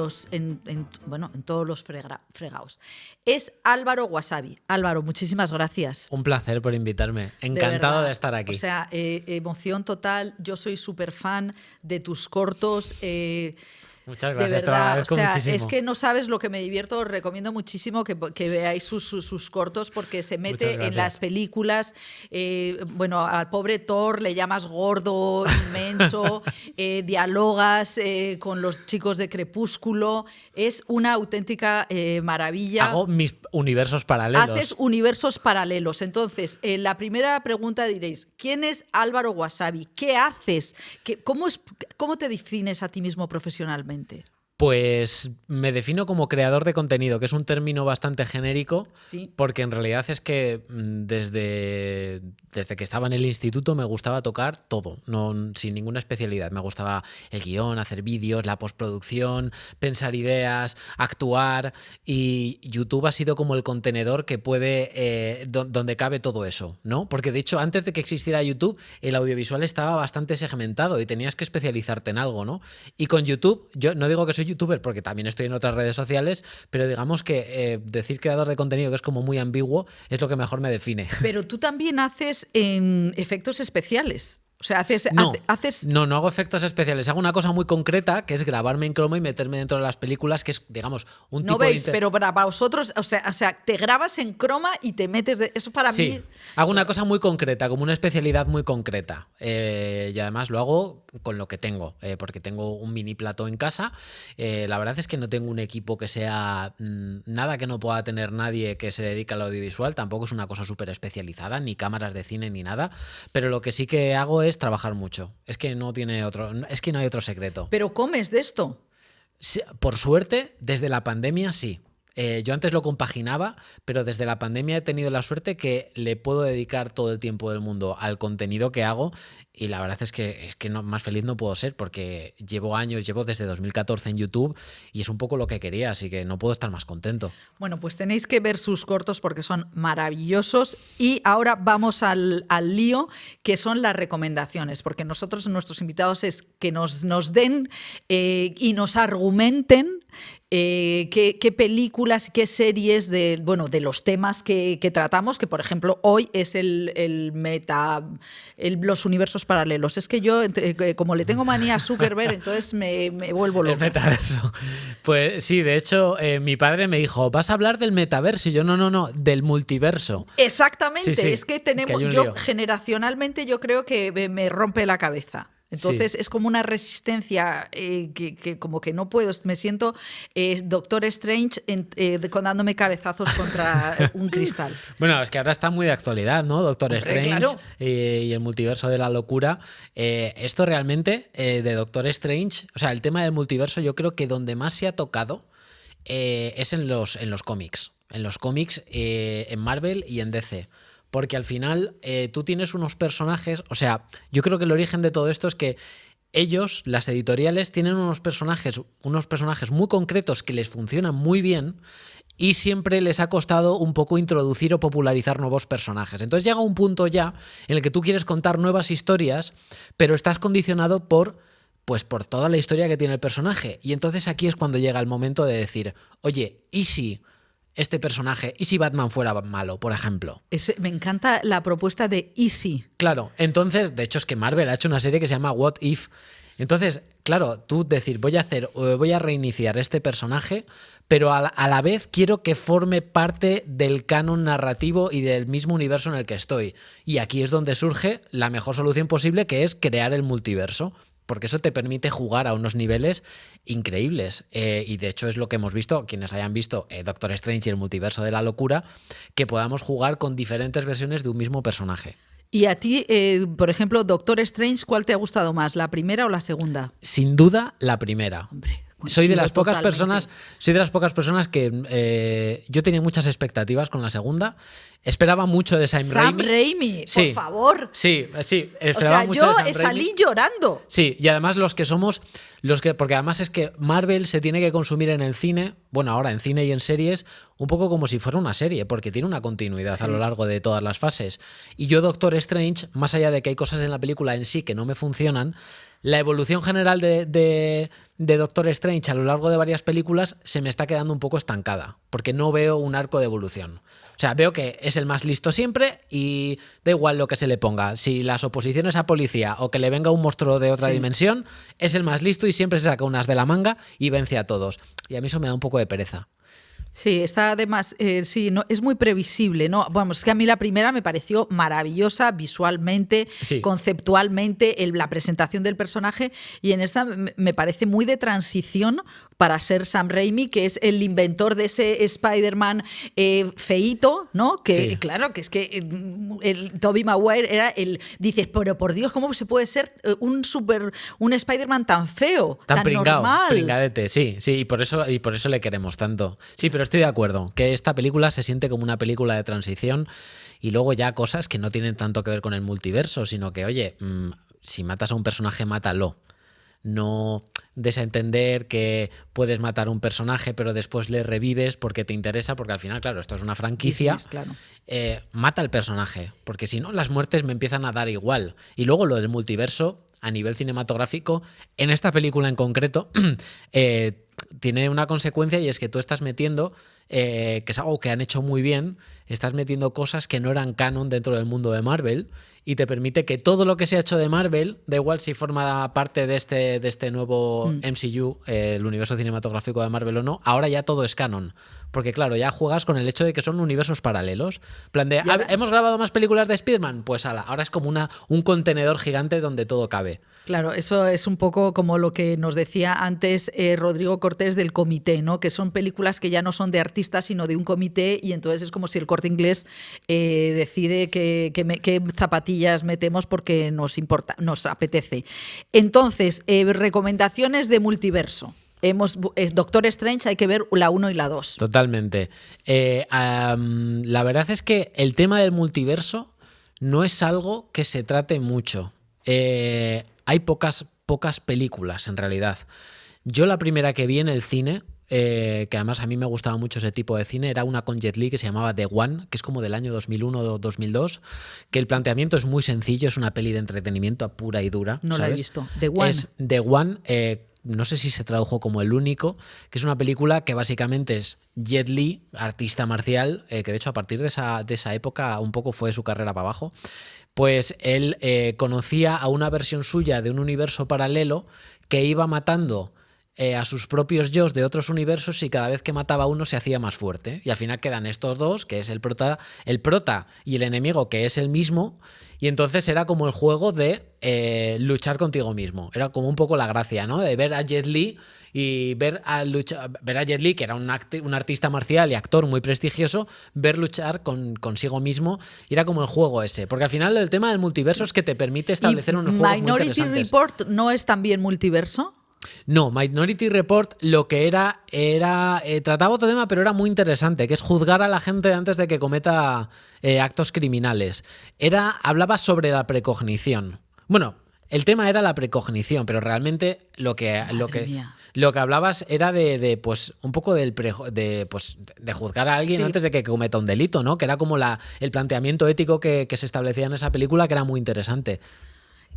todos los fregados. Es Álvaro Wasabi. Álvaro, muchísimas gracias. Un placer por invitarme. Encantado de estar aquí. O sea, emoción total. Yo soy súper fan de tus cortos. Muchas gracias, de verdad, te lo agradezco muchísimo. Es que no sabes lo que me divierto. Os recomiendo muchísimo que veáis sus cortos, porque se mete en las películas. Al pobre Thor le llamas gordo, inmenso, dialogas con los chicos de Crepúsculo. Es una auténtica maravilla. Hago mis universos paralelos. Haces universos paralelos. Entonces, la primera pregunta diréis, ¿quién es Álvaro Wasabi? ¿Qué haces? ¿Cómo te defines a ti mismo profesionalmente? Pues me defino como creador de contenido, que es un término bastante genérico, sí, porque en realidad es que desde que estaba en el instituto me gustaba tocar todo, sin ninguna especialidad. Me gustaba el guión, hacer vídeos, la postproducción, pensar ideas, actuar, y YouTube ha sido como el contenedor que puede, donde cabe todo eso, ¿no? Porque de hecho antes de que existiera YouTube el audiovisual estaba bastante segmentado y tenías que especializarte en algo, ¿no? Y con YouTube, yo no digo que soy youtuber porque también estoy en otras redes sociales, pero digamos que decir creador de contenido, que es como muy ambiguo, es lo que mejor me define. Pero tú también haces en efectos especiales. O sea, No, haces... no hago efectos especiales. Hago una cosa muy concreta, que es grabarme en croma y meterme dentro de las películas, que es, digamos, un No tipo veis, de... pero para vosotros, o sea, te grabas en croma y te metes... Eso para Sí, mí... hago una cosa muy concreta, como una especialidad muy concreta. Y además lo hago con lo que tengo, porque tengo un mini plató en casa. La verdad es que no tengo un equipo que sea nada que no pueda tener nadie que se dedica al audiovisual. Tampoco es una cosa súper especializada, ni cámaras de cine ni nada. Pero lo que sí que hago es trabajar mucho. Es que no hay otro secreto. Pero comes de esto. Sí, por suerte, desde la pandemia sí. Yo antes lo compaginaba, pero desde la pandemia he tenido la suerte que le puedo dedicar todo el tiempo del mundo al contenido que hago y la verdad es que no, más feliz no puedo ser porque llevo desde 2014 en YouTube y es un poco lo que quería, así que no puedo estar más contento. Bueno, pues tenéis que ver sus cortos porque son maravillosos y ahora vamos al lío, que son las recomendaciones, porque nosotros, nuestros invitados, es que nos den y nos argumenten qué películas, qué series de los temas que tratamos, que por ejemplo hoy es los universos paralelos. Es que yo, como le tengo manía a Zuckerberg, entonces me vuelvo loco. El metaverso. Pues sí, de hecho, mi padre me dijo, ¿vas a hablar del metaverso? Y yo, no, del multiverso. Exactamente, Sí, es que tenemos, lío. Generacionalmente yo creo que me rompe la cabeza. Entonces es como una resistencia que como que no puedo, me siento Doctor Strange dándome cabezazos contra un cristal. Bueno, es que ahora está muy de actualidad, ¿no? Doctor Strange, claro. Y el multiverso de la locura. Esto realmente de Doctor Strange, o sea, el tema del multiverso yo creo que donde más se ha tocado es en los cómics. En los cómics, en Marvel y en DC. Porque al final tú tienes unos personajes, o sea, yo creo que el origen de todo esto es que ellos, las editoriales, tienen unos personajes muy concretos que les funcionan muy bien y siempre les ha costado un poco introducir o popularizar nuevos personajes. Entonces llega un punto ya en el que tú quieres contar nuevas historias, pero estás condicionado por toda la historia que tiene el personaje. Y entonces aquí es cuando llega el momento de decir, oye, ¿y si este personaje, y si Batman fuera malo, por ejemplo? Me encanta la propuesta de Easy. Claro, entonces, de hecho es que Marvel ha hecho una serie que se llama What If. Entonces, claro, tú decir, voy a reiniciar este personaje, pero a la vez quiero que forme parte del canon narrativo y del mismo universo en el que estoy. Y aquí es donde surge la mejor solución posible, que es crear el multiverso. Porque eso te permite jugar a unos niveles increíbles. Y de hecho es lo que hemos visto, quienes hayan visto Doctor Strange y el multiverso de la locura, que podamos jugar con diferentes versiones de un mismo personaje. Y a ti, por ejemplo, Doctor Strange, ¿cuál te ha gustado más, la primera o la segunda? Sin duda, la primera. Hombre, soy de las pocas personas que yo tenía muchas expectativas con la segunda. Esperaba mucho de Sam Raimi, por favor. Sí, esperaba mucho de Sam Raimi. Salí llorando. Sí, y además porque además es que Marvel se tiene que consumir en el cine, bueno, ahora en cine y en series, un poco como si fuera una serie, porque tiene una continuidad a lo largo de todas las fases. Y yo, Doctor Strange, más allá de que hay cosas en la película en sí que no me funcionan, la evolución general de Doctor Strange a lo largo de varias películas se me está quedando un poco estancada, porque no veo un arco de evolución. O sea, veo que es el más listo siempre y da igual lo que se le ponga. Si las oposiciones a policía o que le venga un monstruo de otra dimensión, es el más listo y siempre se saca unas de la manga y vence a todos. Y a mí eso me da un poco de pereza. Sí, está además, no, es muy previsible, ¿no? Vamos, es que a mí la primera me pareció maravillosa visualmente, conceptualmente, la presentación del personaje, y en esta me parece muy de transición para ser Sam Raimi, que es el inventor de ese Spider-Man feíto, ¿no? Que claro, que es que el Tobey Maguire era dices, pero por Dios, ¿cómo se puede ser un Spider-Man tan feo, tan pringao, normal? Pringadete, sí, y por eso le queremos tanto. Sí, pero estoy de acuerdo, que esta película se siente como una película de transición y luego ya cosas que no tienen tanto que ver con el multiverso, sino que, oye, si matas a un personaje, mátalo. No des a entender que puedes matar a un personaje pero después le revives porque te interesa, porque al final, claro, esto es una franquicia. Sí, claro. Mata al personaje, porque si no las muertes me empiezan a dar igual. Y luego lo del multiverso a nivel cinematográfico, en esta película en concreto, tiene una consecuencia y es que tú estás metiendo que es algo que han hecho muy bien, estás metiendo cosas que no eran canon dentro del mundo de Marvel y te permite que todo lo que se ha hecho de Marvel, da igual si forma parte de este nuevo MCU, el universo cinematográfico de Marvel o no, ahora ya todo es canon. Porque claro, ya juegas con el hecho de que son universos paralelos. Plan de, ¿hemos grabado más películas de Spider-Man? Pues ahora es como un contenedor gigante donde todo cabe. Claro, eso es un poco como lo que nos decía antes Rodrigo Cortés del comité, ¿no? Que son películas que ya no son de artistas, sino de un comité, y entonces es como si el Corte Inglés decide qué zapatillas metemos porque nos apetece. Entonces, recomendaciones de multiverso. Doctor Strange hay que ver la 1 y la 2. Totalmente. La verdad es que el tema del multiverso no es algo que se trate mucho. Hay pocas películas en realidad. Yo la primera que vi en el cine, que además a mí me gustaba mucho ese tipo de cine, era una con Jet Li que se llamaba The One, que es como del año 2001 o 2002, que el planteamiento es muy sencillo, es una peli de entretenimiento pura y dura. No ¿sabes? La he visto. The One. Es The One, no sé si se tradujo como El Único, que es una película que básicamente es Jet Li, artista marcial, que de hecho a partir de esa época un poco fue su carrera para abajo. Pues él conocía a una versión suya de un universo paralelo que iba matando a sus propios yos de otros universos y cada vez que mataba a uno se hacía más fuerte. Y al final quedan estos dos, que es el prota y el enemigo, que es el mismo. Y entonces era como el juego de luchar contigo mismo. Era como un poco la gracia, ¿no? De ver a Jet Li y ver a Jet Li, que era un artista marcial y actor muy prestigioso, ver luchar consigo mismo. Y era como el juego ese. Porque al final el tema del multiverso es que te permite establecer unos juegos muy interesantes. ¿Minority Report no es también multiverso? No, Minority Report lo que era trataba otro tema, pero era muy interesante, que es juzgar a la gente antes de que cometa actos criminales. Hablaba sobre la precognición. Bueno, el tema era la precognición, pero realmente lo que hablabas era de pues un poco de juzgar a alguien antes de que cometa un delito, ¿no? Que era como el planteamiento ético que se establecía en esa película, que era muy interesante.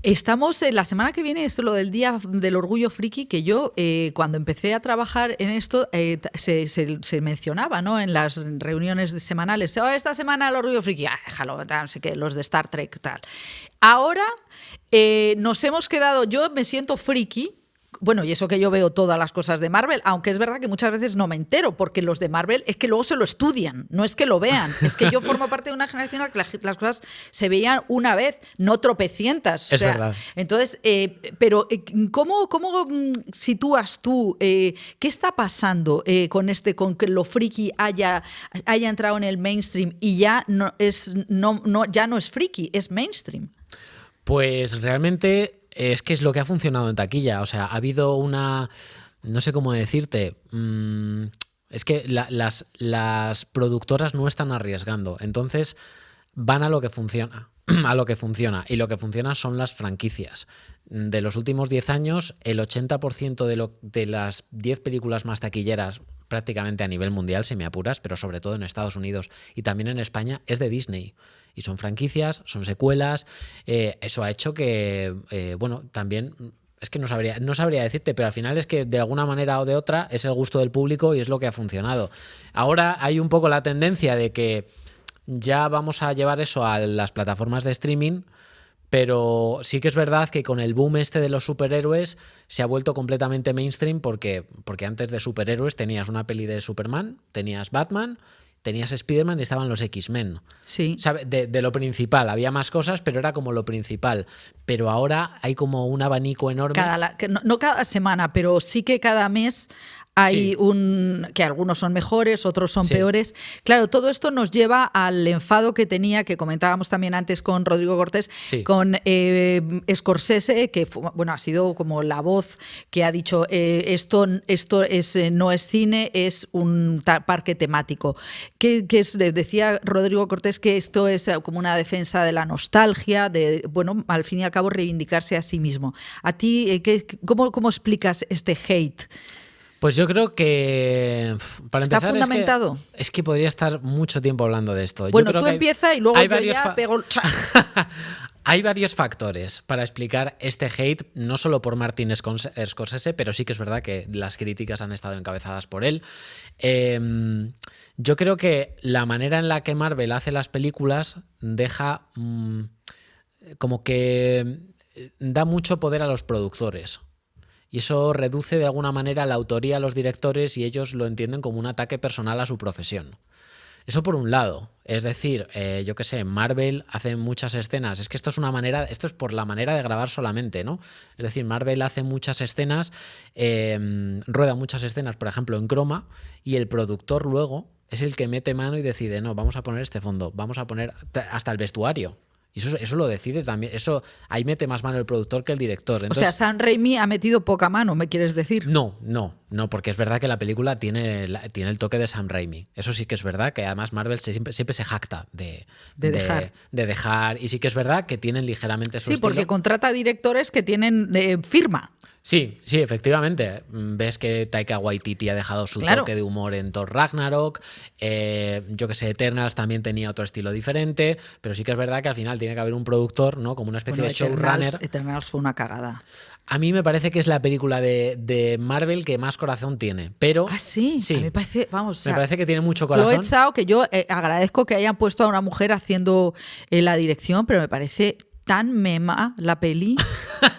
Estamos la semana que viene, esto lo del Día del Orgullo Friki, que yo cuando empecé a trabajar en esto se mencionaba, ¿no? En las reuniones semanales. Esta semana el Orgullo Friki, déjalo, no sé qué, los de Star Trek, tal. Ahora nos hemos quedado, yo me siento friki. Bueno, y eso que yo veo todas las cosas de Marvel, aunque es verdad que muchas veces no me entero, porque los de Marvel es que luego se lo estudian, no es que lo vean. Es que yo formo parte de una generación en la que las cosas se veían una vez, no tropecientas. Es verdad. Entonces, pero ¿cómo sitúas tú? ¿Qué está pasando con que lo friki haya entrado en el mainstream y ya ya no es friki, es mainstream? Pues realmente es que es lo que ha funcionado en taquilla. O sea, ha habido no sé cómo decirte, es que las productoras no están arriesgando. Entonces van a lo que funciona. Y lo que funciona son las franquicias. De los últimos 10 años, el 80% de las 10 películas más taquilleras prácticamente a nivel mundial, si me apuras, pero sobre todo en Estados Unidos y también en España, es de Disney. Y son franquicias, son secuelas. Eso ha hecho que, también, es que no sabría decirte, pero al final es que de alguna manera o de otra es el gusto del público y es lo que ha funcionado. Ahora hay un poco la tendencia de que ya vamos a llevar eso a las plataformas de streaming, pero sí que es verdad que con el boom de los superhéroes se ha vuelto completamente mainstream porque antes de superhéroes tenías una peli de Superman, tenías Batman, tenías Spider-Man y estaban los X-Men. Sí. ¿Sabe? De lo principal. Había más cosas, pero era como lo principal. Pero ahora hay como un abanico enorme. No cada semana, pero sí que cada mes hay que algunos son mejores, otros son peores. Claro, todo esto nos lleva al enfado que comentábamos también antes con Rodrigo Cortés, con Scorsese, que ha sido como la voz que ha dicho esto no es cine, es un parque temático. Decía Rodrigo Cortés que esto es como una defensa de la nostalgia, al fin y al cabo reivindicarse a sí mismo. ¿A ti cómo explicas este hate? Pues yo creo que, para empezar, ¿está fundamentado? Es que podría estar mucho tiempo hablando de esto. Bueno, tú empieza y luego yo ya pego... Hay varios factores para explicar este hate, no solo por Martin Scorsese, pero sí que es verdad que las críticas han estado encabezadas por él. Yo creo que la manera en la que Marvel hace las películas deja como que da mucho poder a los productores. Y eso reduce de alguna manera la autoría a los directores y ellos lo entienden como un ataque personal a su profesión. Eso por un lado. Es decir, yo qué sé, Marvel hace muchas escenas. Es que esto es por la manera de grabar solamente, ¿no? Es decir, Marvel hace muchas escenas, rueda muchas escenas, por ejemplo, en croma, y el productor luego es el que mete mano y decide, no, vamos a poner este fondo, vamos a poner hasta el vestuario. Y eso lo decide también. Eso ahí mete más mano el productor que el director. Entonces, o sea, Sam Raimi ha metido poca mano, ¿me quieres decir? No, porque es verdad que la película tiene el toque de Sam Raimi. Eso sí que es verdad, que además Marvel siempre se jacta de dejar. Y sí que es verdad que tienen ligeramente su estilo. Porque contrata directores que tienen firma. Sí, efectivamente. Ves que Taika Waititi ha dejado su toque de humor en Thor Ragnarok. Yo que sé, Eternals también tenía otro estilo diferente, pero sí que es verdad que al final tiene que haber un productor, ¿no? Como una especie de showrunner. Eternals fue una cagada. A mí me parece que es la película de Marvel que más corazón tiene, pero... ¿Ah, sí? A mí me parece, me parece que tiene mucho corazón. Chloe Zhao, que yo agradezco que hayan puesto a una mujer haciendo la dirección, pero me parece tan mema la peli.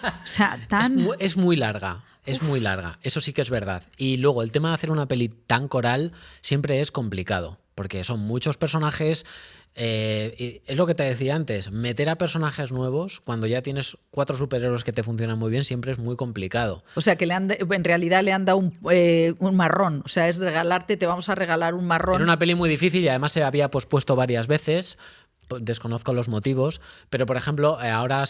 O sea, tan... Es muy larga. Es muy larga, eso sí que es verdad. Y luego el tema de hacer una peli tan coral siempre es complicado, porque son muchos personajes. Es lo que te decía antes, meter a personajes nuevos cuando ya tienes 4 superhéroes que te funcionan muy bien siempre es muy complicado. O sea que en realidad le han dado un marrón, o sea, es regalarte, te vamos a regalar un marrón. Era una peli muy difícil y además se había pospuesto varias veces. Desconozco los motivos, pero por ejemplo ahora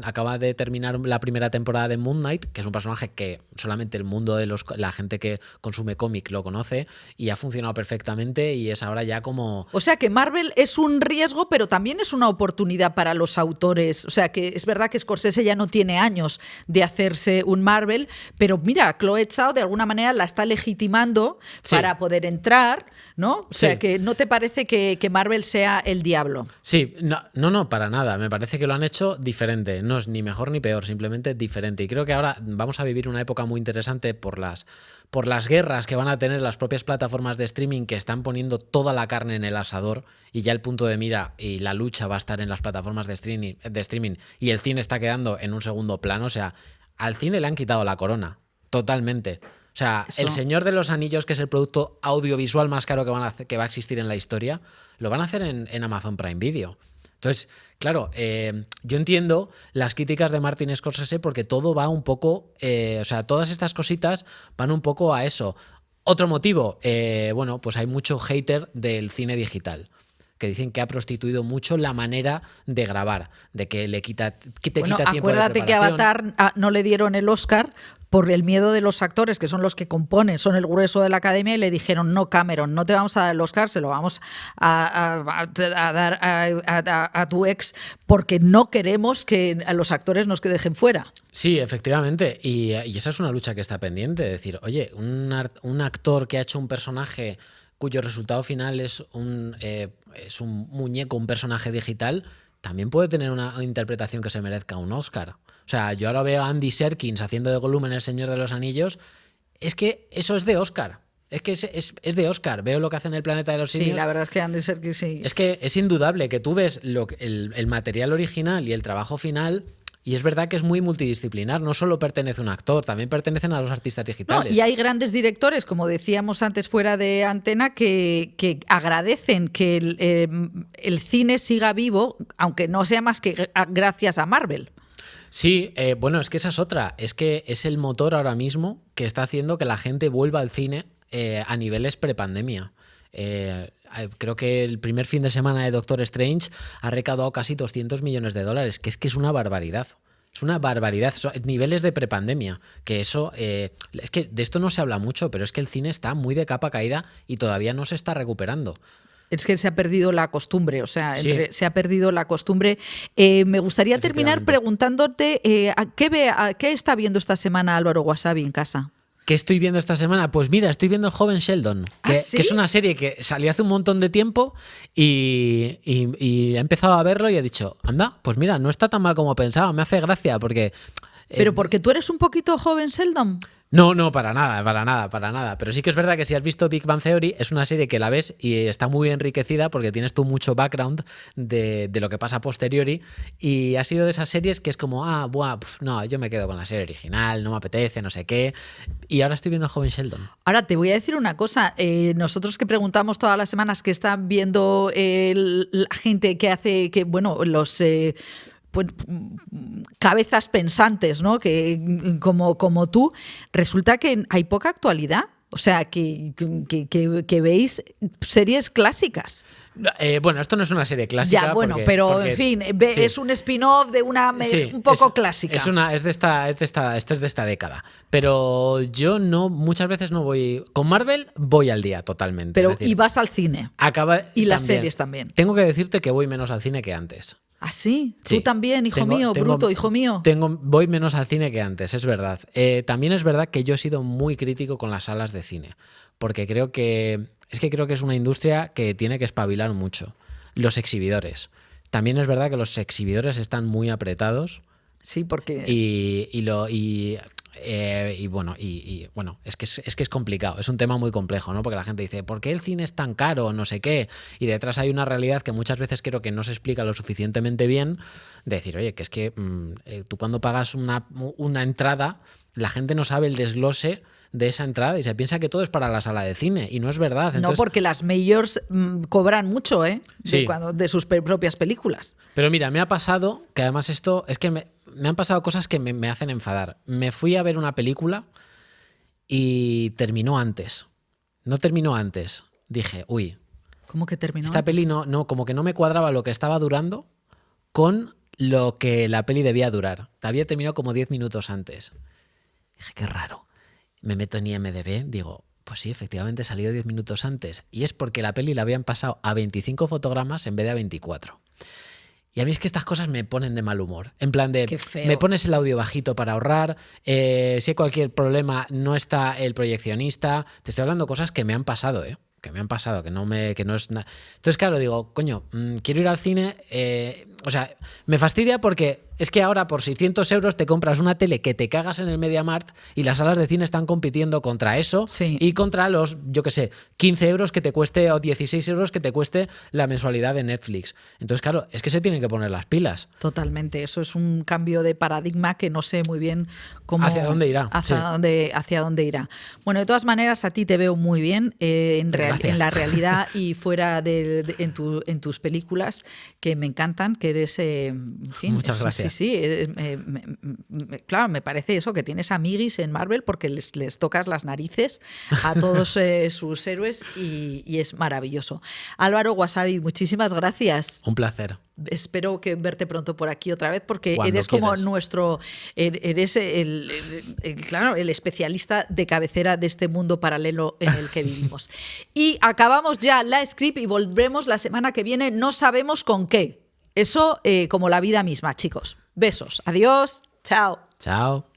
acaba de terminar la primera temporada de Moon Knight, que es un personaje que solamente el mundo de la gente que consume cómic lo conoce, y ha funcionado perfectamente y es ahora ya como... O sea que Marvel es un riesgo, pero también es una oportunidad para los autores. O sea que es verdad que Scorsese ya no tiene años de hacerse un Marvel, pero mira, Chloe Zhao de alguna manera la está legitimando para poder entrar, ¿no? O sea que ¿no te parece que Marvel sea el diablo? Sí, no, para nada. Me parece que lo han hecho diferente. No es ni mejor ni peor, simplemente diferente. Y creo que ahora vamos a vivir una época muy interesante por las guerras que van a tener las propias plataformas de streaming que están poniendo toda la carne en el asador y ya el punto de mira y la lucha va a estar en las plataformas de streaming y el cine está quedando en un segundo plano. O sea, al cine le han quitado la corona, totalmente. O sea, El Señor de los Anillos, que es el producto audiovisual más caro que va a existir en la historia, lo van a hacer en Amazon Prime Video. Entonces, claro, yo entiendo las críticas de Martin Scorsese porque todo va un poco, o sea, todas estas cositas van un poco a eso. Otro motivo, bueno, pues hay mucho hater del cine digital, que dicen que ha prostituido mucho la manera de grabar, de que te quita tiempo de preparación. Acuérdate que Avatar no le dieron el Oscar por el miedo de los actores, que son los que componen, son el grueso de la academia, y le dijeron, no, Cameron, no te vamos a dar el Oscar, se lo vamos a dar a tu ex, porque no queremos que a los actores nos dejen fuera. Sí, efectivamente, y esa es una lucha que está pendiente, de decir, oye, un actor que ha hecho un personaje cuyo resultado final es un muñeco, un personaje digital, también puede tener una interpretación que se merezca un Oscar. O sea, yo ahora veo a Andy Serkis haciendo de Gollum en El Señor de los Anillos. Es que eso es de Oscar. Es que es de Oscar. Veo lo que hace en El Planeta de los Simios. Sí, la verdad es que Andy Serkis sí. Es que es indudable que tú ves el material original y el trabajo final. Y es verdad que es muy multidisciplinar, no solo pertenece a un actor, también pertenecen a los artistas digitales. No, y hay grandes directores, como decíamos antes fuera de antena, que agradecen que el cine siga vivo, aunque no sea más que gracias a Marvel. Sí, bueno, es que esa es otra. Es que es el motor ahora mismo que está haciendo que la gente vuelva al cine a niveles prepandemia. Creo que el primer fin de semana de Doctor Strange ha recaudado casi $200 millones, que es una barbaridad. Es una barbaridad, son niveles de prepandemia, que eso, es que de esto no se habla mucho, pero es que el cine está muy de capa caída y todavía no se está recuperando. Es que se ha perdido la costumbre, o sea, se ha perdido la costumbre. Me gustaría terminar preguntándote, ¿qué está viendo esta semana Álvaro Wasabi en casa? ¿Qué estoy viendo esta semana? Pues mira, estoy viendo El joven Sheldon, ¿Sí? que es una serie que salió hace un montón de tiempo y he empezado a verlo y he dicho, anda, pues mira, no está tan mal como pensaba, me hace gracia porque... Pero porque tú eres un poquito joven, Sheldon. No, para nada. Pero sí que es verdad que si has visto Big Bang Theory, es una serie que la ves y está muy enriquecida porque tienes tú mucho background de lo que pasa a posteriori y ha sido de esas series que es como, no, yo me quedo con la serie original, no me apetece, no sé qué. Y ahora estoy viendo El joven Sheldon. Ahora te voy a decir una cosa. Nosotros que preguntamos todas las semanas que están viendo la gente que hace, los... pues, cabezas pensantes, ¿no? Que como tú, resulta que hay poca actualidad. O sea, que veis series clásicas. Bueno, esto no es una serie clásica. Ya, bueno, porque, en fin, sí. Es un spin-off de una un poco clásica. Es de esta década. Pero yo muchas veces no voy. Con Marvel voy al día totalmente. Pero y vas al cine. Y también, las series también. Tengo que decirte que voy menos al cine que antes. ¿Ah, sí? Sí. Tú también, hijo mío, bruto, hijo mío. Voy menos al cine que antes, es verdad. También es verdad que yo he sido muy crítico con las salas de cine, porque creo que es una industria que tiene que espabilar mucho. Los exhibidores. También es verdad que los exhibidores están muy apretados. Sí, porque... bueno, es que es complicado, es un tema muy complejo, ¿no? Porque la gente dice, ¿por qué el cine es tan caro? No sé qué. Y detrás hay una realidad que muchas veces creo que no se explica lo suficientemente bien, de decir, oye, que es que tú cuando pagas una entrada, la gente no sabe el desglose de esa entrada y se piensa que todo es para la sala de cine y no es verdad. Entonces, no, porque las majors cobran mucho, Sí. de sus propias películas. Pero mira, me ha pasado que además esto es que me han pasado cosas que me hacen enfadar. Me fui a ver una película y terminó antes. No terminó antes. Dije, uy. ¿Cómo que terminó Esta antes? peli no, como que no me cuadraba lo que estaba durando con lo que la peli debía durar. Había terminado como 10 minutos antes. Dije, qué raro. Me meto en IMDb, digo, pues sí, efectivamente salió 10 minutos antes. Y es porque la peli la habían pasado a 25 fotogramas en vez de a 24. Y a mí es que estas cosas me ponen de mal humor. En plan de, Qué feo. me pones el audio bajito para ahorrar, si hay cualquier problema no está el proyeccionista. Te estoy hablando de cosas que me han pasado, que me han pasado, que no es nada. Entonces, claro, digo, coño, quiero ir al cine, o sea, me fastidia porque es que ahora por 600 euros te compras una tele que te cagas en el MediaMarkt y las salas de cine están compitiendo contra eso Sí. y contra los, yo qué sé, 15 euros que te cueste o 16 euros que te cueste la mensualidad de Netflix. Entonces, claro, es que se tienen que poner las pilas. Totalmente, eso es un cambio de paradigma que no sé muy bien cómo... ¿Hacia dónde irá? Hacia dónde irá. Bueno, de todas maneras, a ti te veo muy bien en la realidad y fuera en tus películas, que me encantan, que eres... en fin, muchas gracias. Sí, claro, me parece eso, que tienes amiguis en Marvel porque les tocas las narices a todos sus héroes y es maravilloso. Álvaro Wasabi, muchísimas gracias. Un placer. Espero que verte pronto por aquí otra vez porque Cuando eres quieras. como eres el especialista de cabecera de este mundo paralelo en el que vivimos. Y acabamos ya la script y volvemos la semana que viene, no sabemos con qué. Eso como la vida misma, chicos. Besos. Adiós. Chao. Chao.